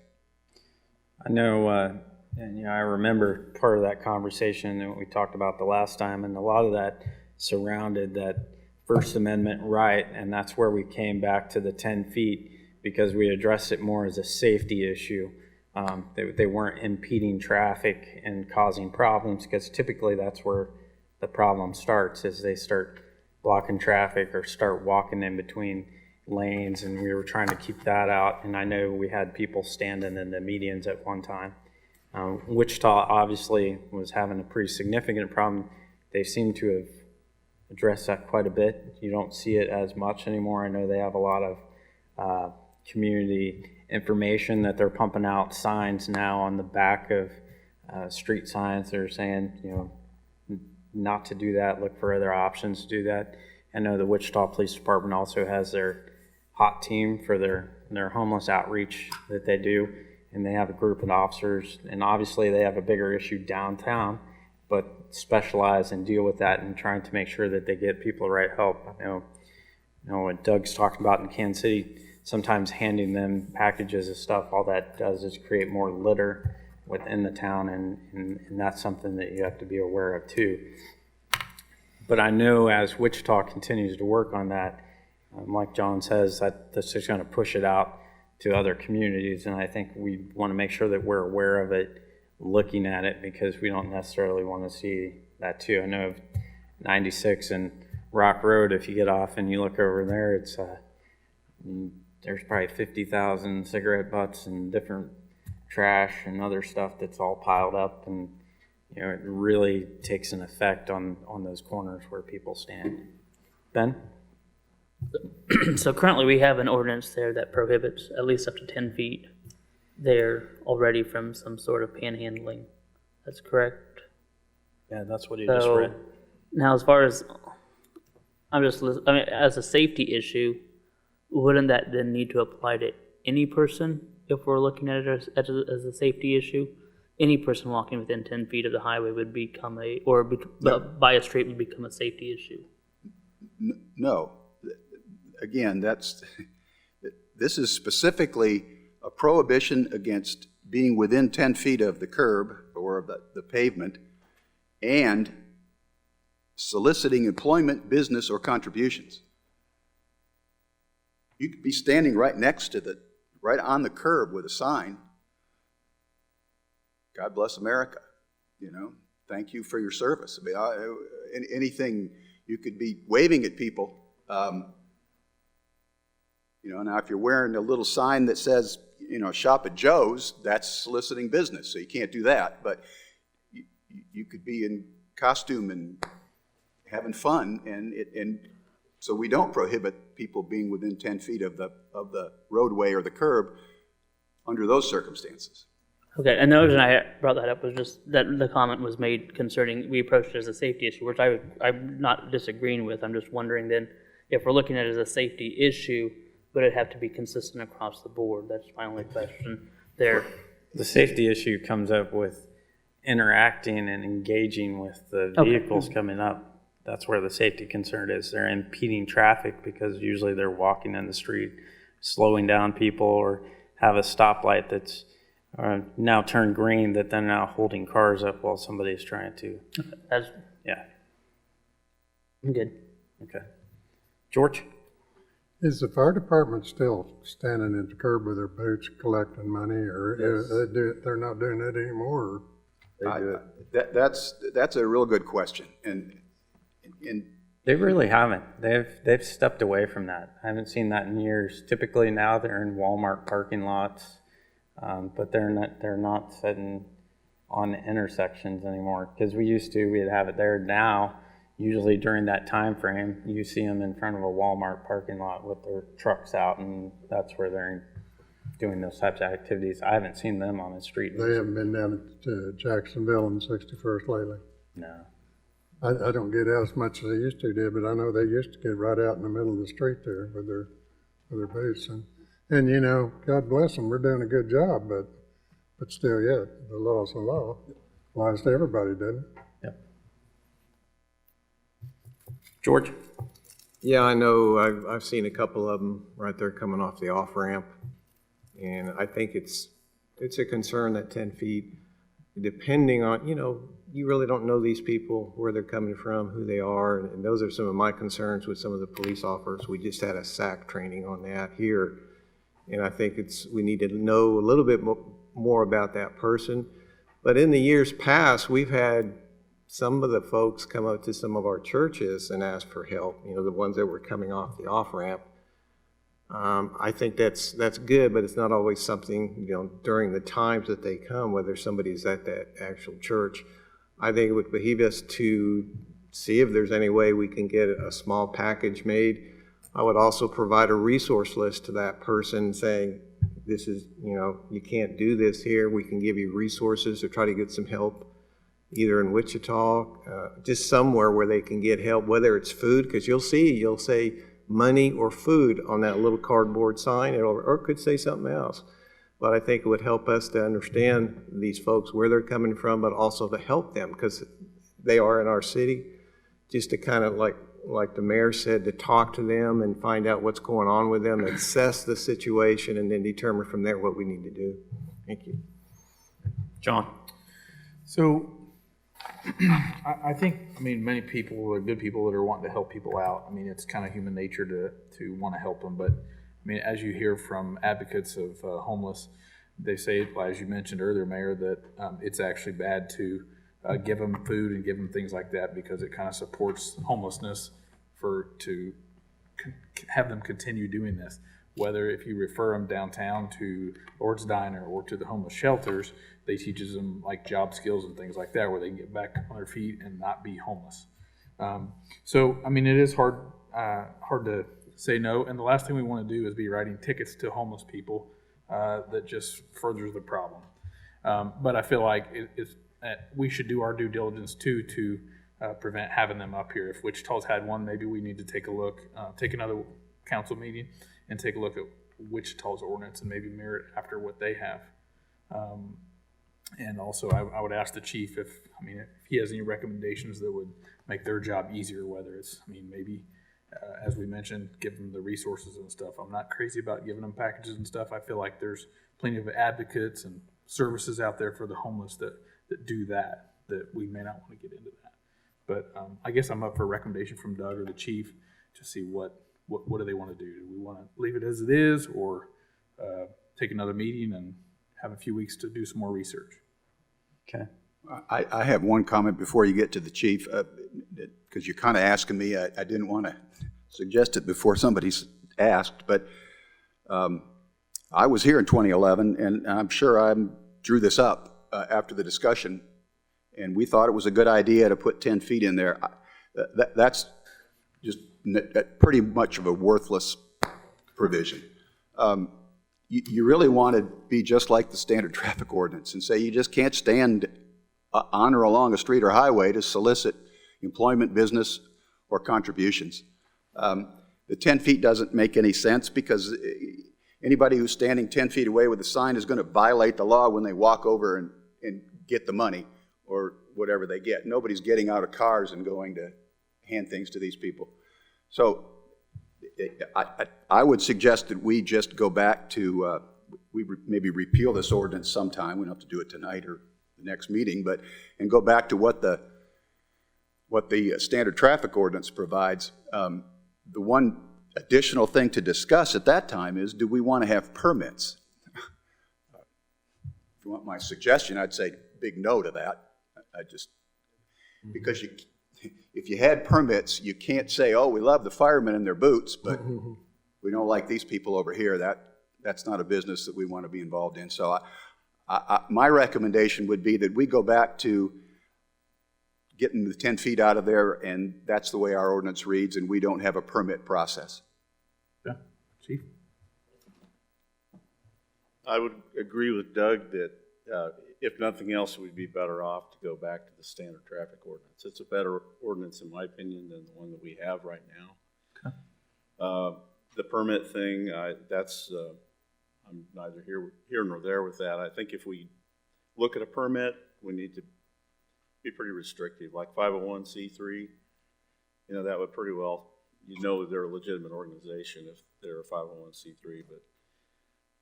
I know, and I remember part of that conversation that we talked about the last time, and a lot of that surrounded that First Amendment right, and that's where we came back to the 10 feet because we addressed it more as a safety issue. They weren't impeding traffic and causing problems, because typically that's where the problem starts, is they start blocking traffic or start walking in between lanes, and we were trying to keep that out. And I know we had people standing in the medians at one time. Wichita obviously was having a pretty significant problem. They seem to have addressed that quite a bit. You don't see it as much anymore. I know they have a lot of community information that they're pumping out signs now on the back of street signs. They're saying, you know, not to do that, look for other options to do that. I know the Wichita Police Department also has their hot team for their homeless outreach that they do, and they have a group of officers, and obviously they have a bigger issue downtown, but specialize and deal with that and trying to make sure that they get people the right help. I know what Doug's talking about in Kansas City, sometimes handing them packages of stuff, all that does is create more litter within the town, and that's something that you have to be aware of too. But I know as Wichita continues to work on that, like John says, that's just going to push it out to other communities, and I think we want to make sure that we're aware of it, looking at it, because we don't necessarily want to see that too. I know of 96 and Rock Road, if you get off and you look over there, it's there's probably 50,000 cigarette butts and different trash and other stuff that's all piled up, and you know, it really takes an effect on those corners where people stand. Ben? So currently we have an ordinance there that prohibits at least up to 10 feet there already from some sort of panhandling. That's correct? Yeah, that's what he just read. Now, as far as, as a safety issue, wouldn't that then need to apply to any person if we're looking at it as a safety issue? Any person walking within 10 feet of the highway would become by a street would become a safety issue? No. Again, this is specifically a prohibition against being within 10 feet of the curb or of the pavement and soliciting employment, business, or contributions. You could be standing right next to right on the curb with a sign, God bless America, you know, thank you for your service. I mean, anything, you could be waving at people. You know, now if you're wearing a little sign that says, you know, shop at Joe's, that's soliciting business, so you can't do that. But you could be in costume and having fun, and so we don't prohibit people being within 10 feet of the roadway or the curb under those circumstances. Okay, and the reason I brought that up was just that the comment was made concerning we approached it as a safety issue, which I'm not disagreeing with. I'm just wondering then, if we're looking at it as a safety issue, would it have to be consistent across the board? That's my only question there. The safety issue comes up with interacting and engaging with the vehicles coming up. That's where the safety concern is. They're impeding traffic because usually they're walking in the street, slowing down people, or have a stoplight that's now turn green, that they're now holding cars up while somebody's trying to, That's, yeah, I'm good. okay. George? Is the fire department still standing at the curb with their boots collecting money, or they're not doing that anymore? That's a real good question, and They really haven't. They've stepped away from that. I haven't seen that in years. Typically now they're in Walmart parking lots, but they're not sitting on intersections anymore. Because we'd have it there. Now, usually during that time frame, you see them in front of a Walmart parking lot with their trucks out, and that's where they're doing those types of activities. I haven't seen them on the street. They haven't been down to Jacksonville and 61st lately. No. I don't get out as much as they used to do, but I know they used to get right out in the middle of the street there with their boots. And you know, God bless them, we're doing a good job, but still, yeah, the law's the law. Applies to everybody, doesn't it? Yep. George? Yeah, I know. I've seen a couple of them right there coming off the off-ramp. And I think it's a concern that 10 feet, depending on, you know, you really don't know these people, where they're coming from, who they are, and those are some of my concerns with some of the police officers. We just had a SAC training on that here, and I think we need to know a little bit more about that person. But in the years past, we've had some of the folks come up to some of our churches and ask for help, you know, the ones that were coming off the off-ramp. I think that's good, but it's not always something, you know, during the times that they come, whether somebody's at that actual church. I think it would behoove us to see if there's any way we can get a small package made. I would also provide a resource list to that person saying, this is, you know, you can't do this here. We can give you resources to try to get some help, either in Wichita, just somewhere where they can get help, whether it's food, because you'll say money or food on that little cardboard sign, or it could say something else. But I think it would help us to understand these folks, where they're coming from, but also to help them, because they are in our city, just to kind of, like the mayor said, to talk to them and find out what's going on with them, assess the situation, and then determine from there what we need to do. Thank you. John? So, I think, many people are good people that are wanting to help people out. It's kind of human nature to want to help them, but as you hear from advocates of homeless, they say, as you mentioned earlier, Mayor, that it's actually bad to give them food and give them things like that, because it kind of supports homelessness to have them continue doing this. Whether if you refer them downtown to Lord's Diner or to the homeless shelters, they teaches them like job skills and things like that, where they can get back on their feet and not be homeless. It is hard to say no, and the last thing we want to do is be writing tickets to homeless people that just furthers the problem. But I feel like we should do our due diligence too to prevent having them up here. If Wichita's had one, maybe we need to take a look, take another council meeting and take a look at Wichita's ordinance and maybe mirror it after what they have. And also, I would ask the chief if he has any recommendations that would make their job easier, whether it's, maybe, as we mentioned, give them the resources and stuff. I'm not crazy about giving them packages and stuff. I feel like there's plenty of advocates and services out there for the homeless that do that we may not want to get into that. But I guess I'm up for a recommendation from Doug or the chief to see what do they want to do. Do we want to leave it as it is, or take another meeting and have a few weeks to do some more research? Okay. I have one comment before you get to the chief, because you're kind of asking me. I didn't want to suggest it before somebody's asked, but I was here in 2011, and I'm sure I drew this up after the discussion, and we thought it was a good idea to put 10 feet in there. That's just pretty much of a worthless provision. You really want to be just like the standard traffic ordinance and say you just can't stand on or along a street or highway to solicit employment, business, or contributions. The 10 feet doesn't make any sense, because anybody who's standing 10 feet away with a sign is going to violate the law when they walk over and get the money or whatever they get. Nobody's getting out of cars and going to hand things to these people. So I would suggest that we just go back to maybe repeal this ordinance sometime. We don't have to do it tonight or the next meeting, and go back to what the standard traffic ordinance provides. The one additional thing to discuss at that time is, do we want to have permits? If you want my suggestion, I'd say big no to that. Because if you had permits, you can't say, oh, we love the firemen in their boots, but we don't like these people over here. That's not a business that we want to be involved in. So my recommendation would be that we go back to getting the 10 feet out of there, and that's the way our ordinance reads, and we don't have a permit process. Yeah, Chief? I would agree with Doug that if nothing else, we'd be better off to go back to the standard traffic ordinance. It's a better ordinance, in my opinion, than the one that we have right now. Okay. The permit thing, I'm neither here nor there with that. I think if we look at a permit, we need to be pretty restrictive, like 501c3. That would pretty well, that they're a legitimate organization if they're a 501c3, but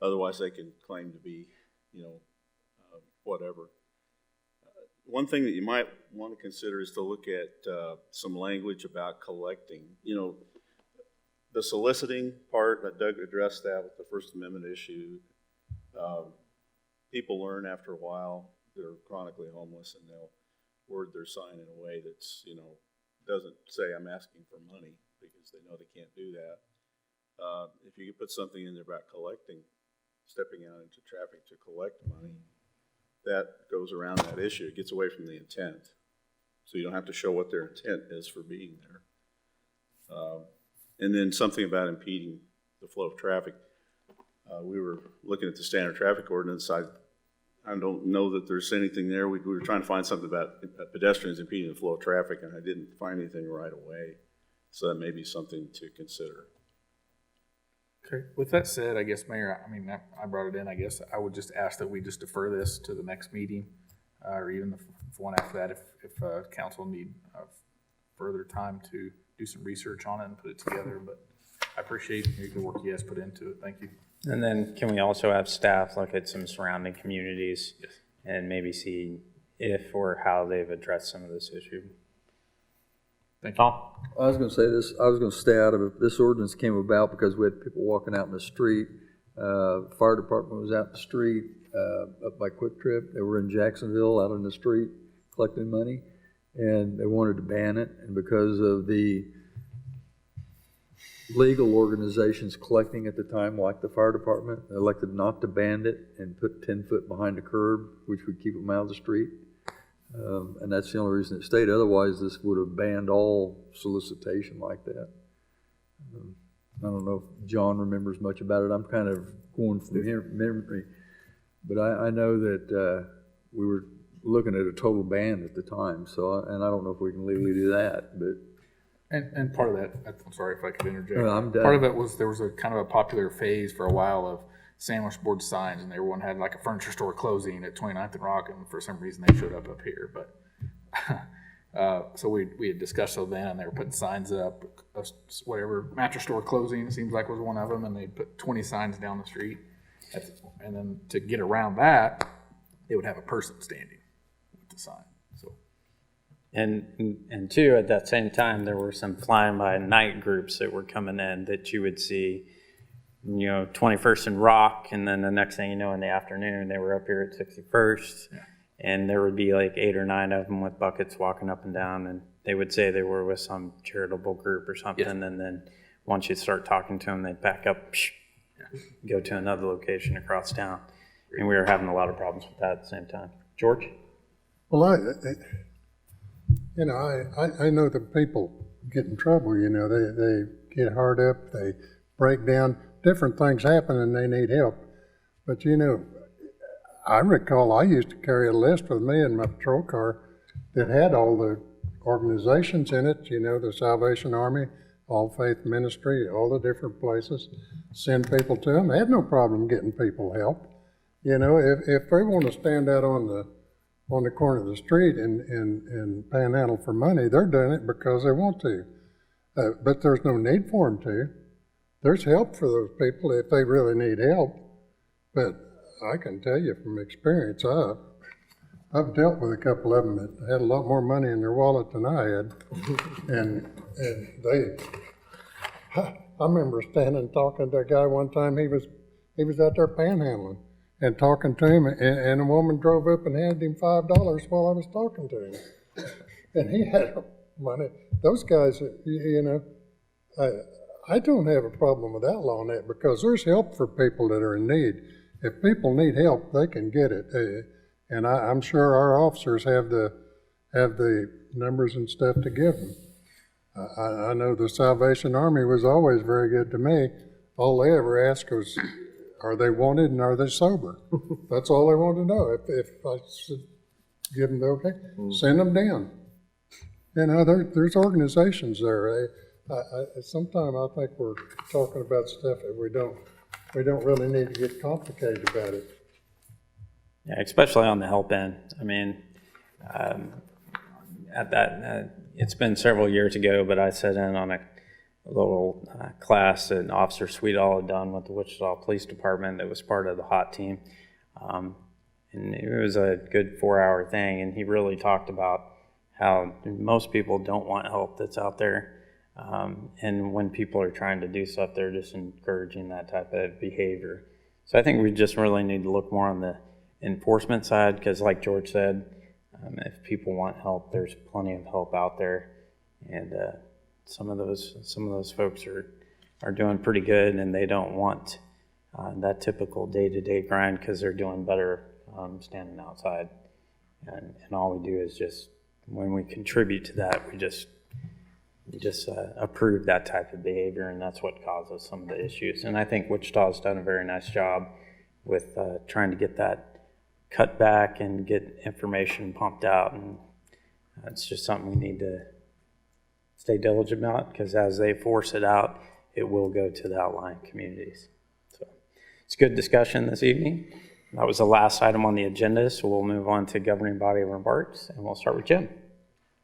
otherwise they can claim to be, whatever. One thing that you might want to consider is to look at some language about collecting. The soliciting part, that Doug addressed that with the First Amendment issue. People learn after a while they're chronically homeless, and they'll word their sign in a way that's, doesn't say I'm asking for money, because they know they can't do that. If you could put something in there about collecting, stepping out into traffic to collect money, that goes around that issue. It gets away from the intent. So you don't have to show what their intent is for being there. And then something about impeding the flow of traffic. We were looking at the standard traffic ordinance. I don't know that there's anything there. We were trying to find something about pedestrians impeding the flow of traffic, and I didn't find anything right away. So that may be something to consider. Okay. With that said, I guess, Mayor, I brought it in. I guess I would just ask that we just defer this to the next meeting, or even the one after that, if council need further time to do some research on it and put it together. But I appreciate the work you guys put into it. Thank you. And then can we also have staff look at some surrounding communities? Yes. And maybe see if or how they've addressed some of this issue? Thank you. I was going to say this. I was going to stay out of it. This ordinance came about because we had people walking out in the street. Fire department was out in the street up by Quick Trip. They were in Jacksonville out in the street collecting money, and they wanted to ban it. And because of the legal organizations collecting at the time, like the fire department, they elected not to ban it and put 10 foot behind the curb, which would keep them out of the street. And that's the only reason it stayed. Otherwise, this would have banned all solicitation like that. I don't know if John remembers much about it. I'm kind of going from memory. But I know that we were looking at a total ban at the time. And I don't know if we can legally do that. But And part of that, I'm sorry if I could interject. No, I'm done. Part of it was there was a kind of a popular phase for a while of sandwich board signs, and everyone had like a furniture store closing at 29th and Rock, and for some reason they showed up here. But so we had discussed so then, and they were putting signs up, whatever mattress store closing, it seems like was one of them, and they put 20 signs down the street. And then to get around that, they would have a person standing with the sign. So. And two, at that same time, there were some flying by night groups that were coming in that you would see, 21st and Rock, and then the next thing you know, in the afternoon, they were up here at 61st, yeah. And there would be like 8 or 9 of them with buckets walking up and down, and they would say they were with some charitable group or something, yeah. And then once you start talking to them, they'd back up, go to another location across town, and we were having a lot of problems with that at the same time. George? Well, I know that people get in trouble, they get hard up, they break down, different things happen and they need help. But I recall I used to carry a list with me in my patrol car that had all the organizations in it, the Salvation Army, All Faith Ministry, all the different places, send people to them. I had no problem getting people help. If they want to stand out on the corner of the street and panhandle for money, they're doing it because they want to. But there's no need for them to. There's help for those people if they really need help. But I can tell you from experience, I've dealt with a couple of them that had a lot more money in their wallet than I had. And I remember standing talking to a guy one time, he was out there panhandling and talking to him, and a woman drove up and handed him $5 while I was talking to him. And he had money. Those guys, I don't have a problem with outlawing that because there's help for people that are in need. If people need help, they can get it. And I'm sure our officers have the numbers and stuff to give them. I know the Salvation Army was always very good to me. All they ever asked was, are they wanted and are they sober? That's all they wanted to know. If I should give them the okay, send them down. There's organizations there. Sometimes I think we're talking about stuff that we don't really need to get complicated about it. Yeah, especially on the help end. I mean, it's been several years ago, but I sat in on a little class that Officer Sweetall had done with the Wichita Police Department that was part of the HOT team. And it was a good 4-hour thing, and he really talked about how most people don't want help that's out there. And when people are trying to do stuff, they're just encouraging that type of behavior. So I think we just really need to look more on the enforcement side, because like George said, if people want help, there's plenty of help out there, and some of those folks are doing pretty good, and they don't want that typical day-to-day grind because they're doing better standing outside. And all we do is just, when we contribute to that, we just approve that type of behavior, and that's what causes some of the issues. And I think Wichita's done a very nice job with trying to get that cut back and get information pumped out, and it's just something we need to stay diligent about, because as they force it out, it will go to the outlying communities. So it's a good discussion this evening. That was the last item on the agenda, so we'll move on to governing body remarks, and we'll start with Jim.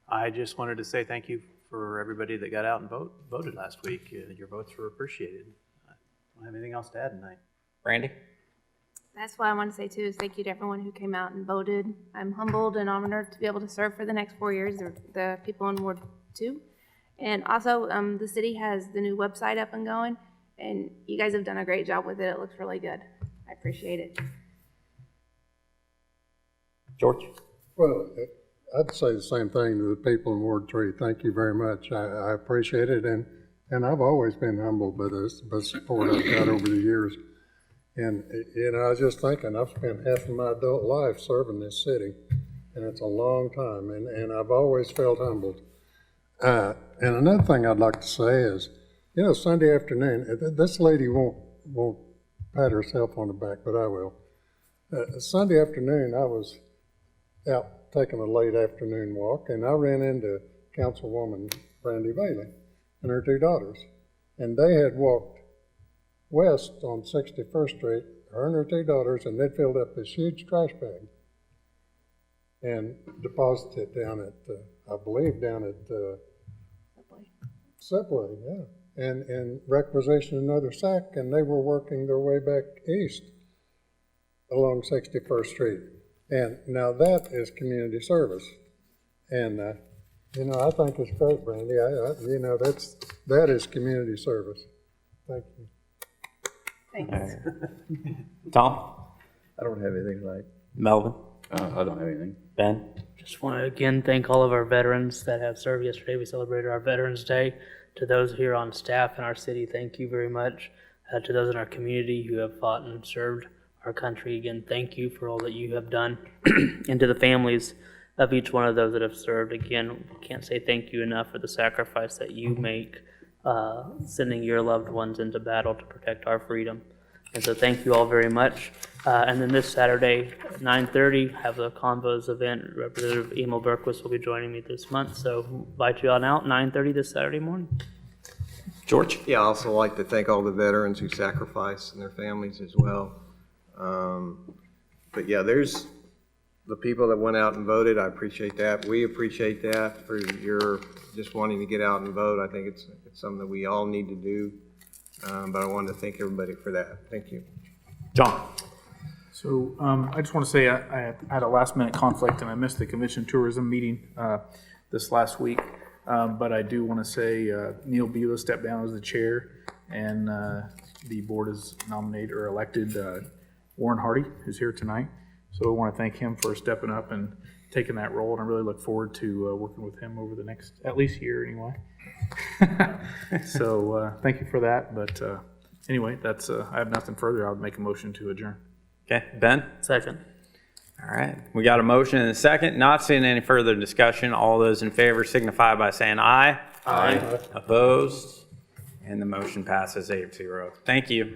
I just wanted to say thank you for everybody that got out and voted last week. Your votes were appreciated. I don't have anything else to add tonight. Randy? That's what I want to say too, is thank you to everyone who came out and voted. I'm humbled and honored to be able to serve for the next 4 years, the people in Ward 2. And also, the city has the new website up and going, and you guys have done a great job with it. It looks really good. I appreciate it. George? Well, I'd say the same thing to the people in Ward 3. Thank you very much. I appreciate it, and I've always been humbled by the support I've got over the years. And, I was just thinking, I've spent half of my adult life serving this city, and it's a long time, and I've always felt humbled. And another thing I'd like to say is, Sunday afternoon, this lady won't pat herself on the back, but I will. Sunday afternoon, I was out taking a late afternoon walk, and I ran into Councilwoman Brandy Bailey and her 2 daughters, and they had walked west on 61st Street, her and her 2 daughters, and they'd filled up this huge trash bag and deposited it down at, I believe, down at Subway, yeah, and requisitioned another sack, and they were working their way back east along 61st Street. And now that is community service. And, I think it's great, Brandy. That is community service. Thank you. Thanks. Tom? I don't have anything tonight. Melvin? I don't have anything. Ben? Just want to again thank all of our veterans that have served. Yesterday we celebrated our Veterans Day. To those here on staff in our city, thank you very much. To those in our community who have fought and served our country, again, thank you for all that you have done. And to the families of each one of those that have served, again, can't say thank you enough for the sacrifice that you make, sending your loved ones into battle to protect our freedom. And so thank you all very much. And then this Saturday at 9:30, have the Convos event. Representative Emil Berquist will be joining me this month, so invite you on out, 9:30 this Saturday morning. George? Yeah, I also like to thank all the veterans who sacrificed and their families as well. But yeah, there's the people that went out and voted. I appreciate that. We appreciate that for your just wanting to get out and vote. I think it's something that we all need to do. But I wanted to thank everybody for that. Thank you. John? So I just want to say I had a last-minute conflict, and I missed the Convention Tourism meeting this last week. But I do want to say Neil Bela stepped down as the chair, and the board has nominated or elected Warren Hardy, who's here tonight. So I want to thank him for stepping up and taking that role, and I really look forward to working with him over the next, at least year anyway. So thank you for that. But anyway, that's I have nothing further. I would make a motion to adjourn. Okay, Ben? Second. All right, we got a motion and a second. Not seeing any further discussion. All those in favor signify by saying aye. Aye. Opposed? And the motion passes 8-0. Thank you.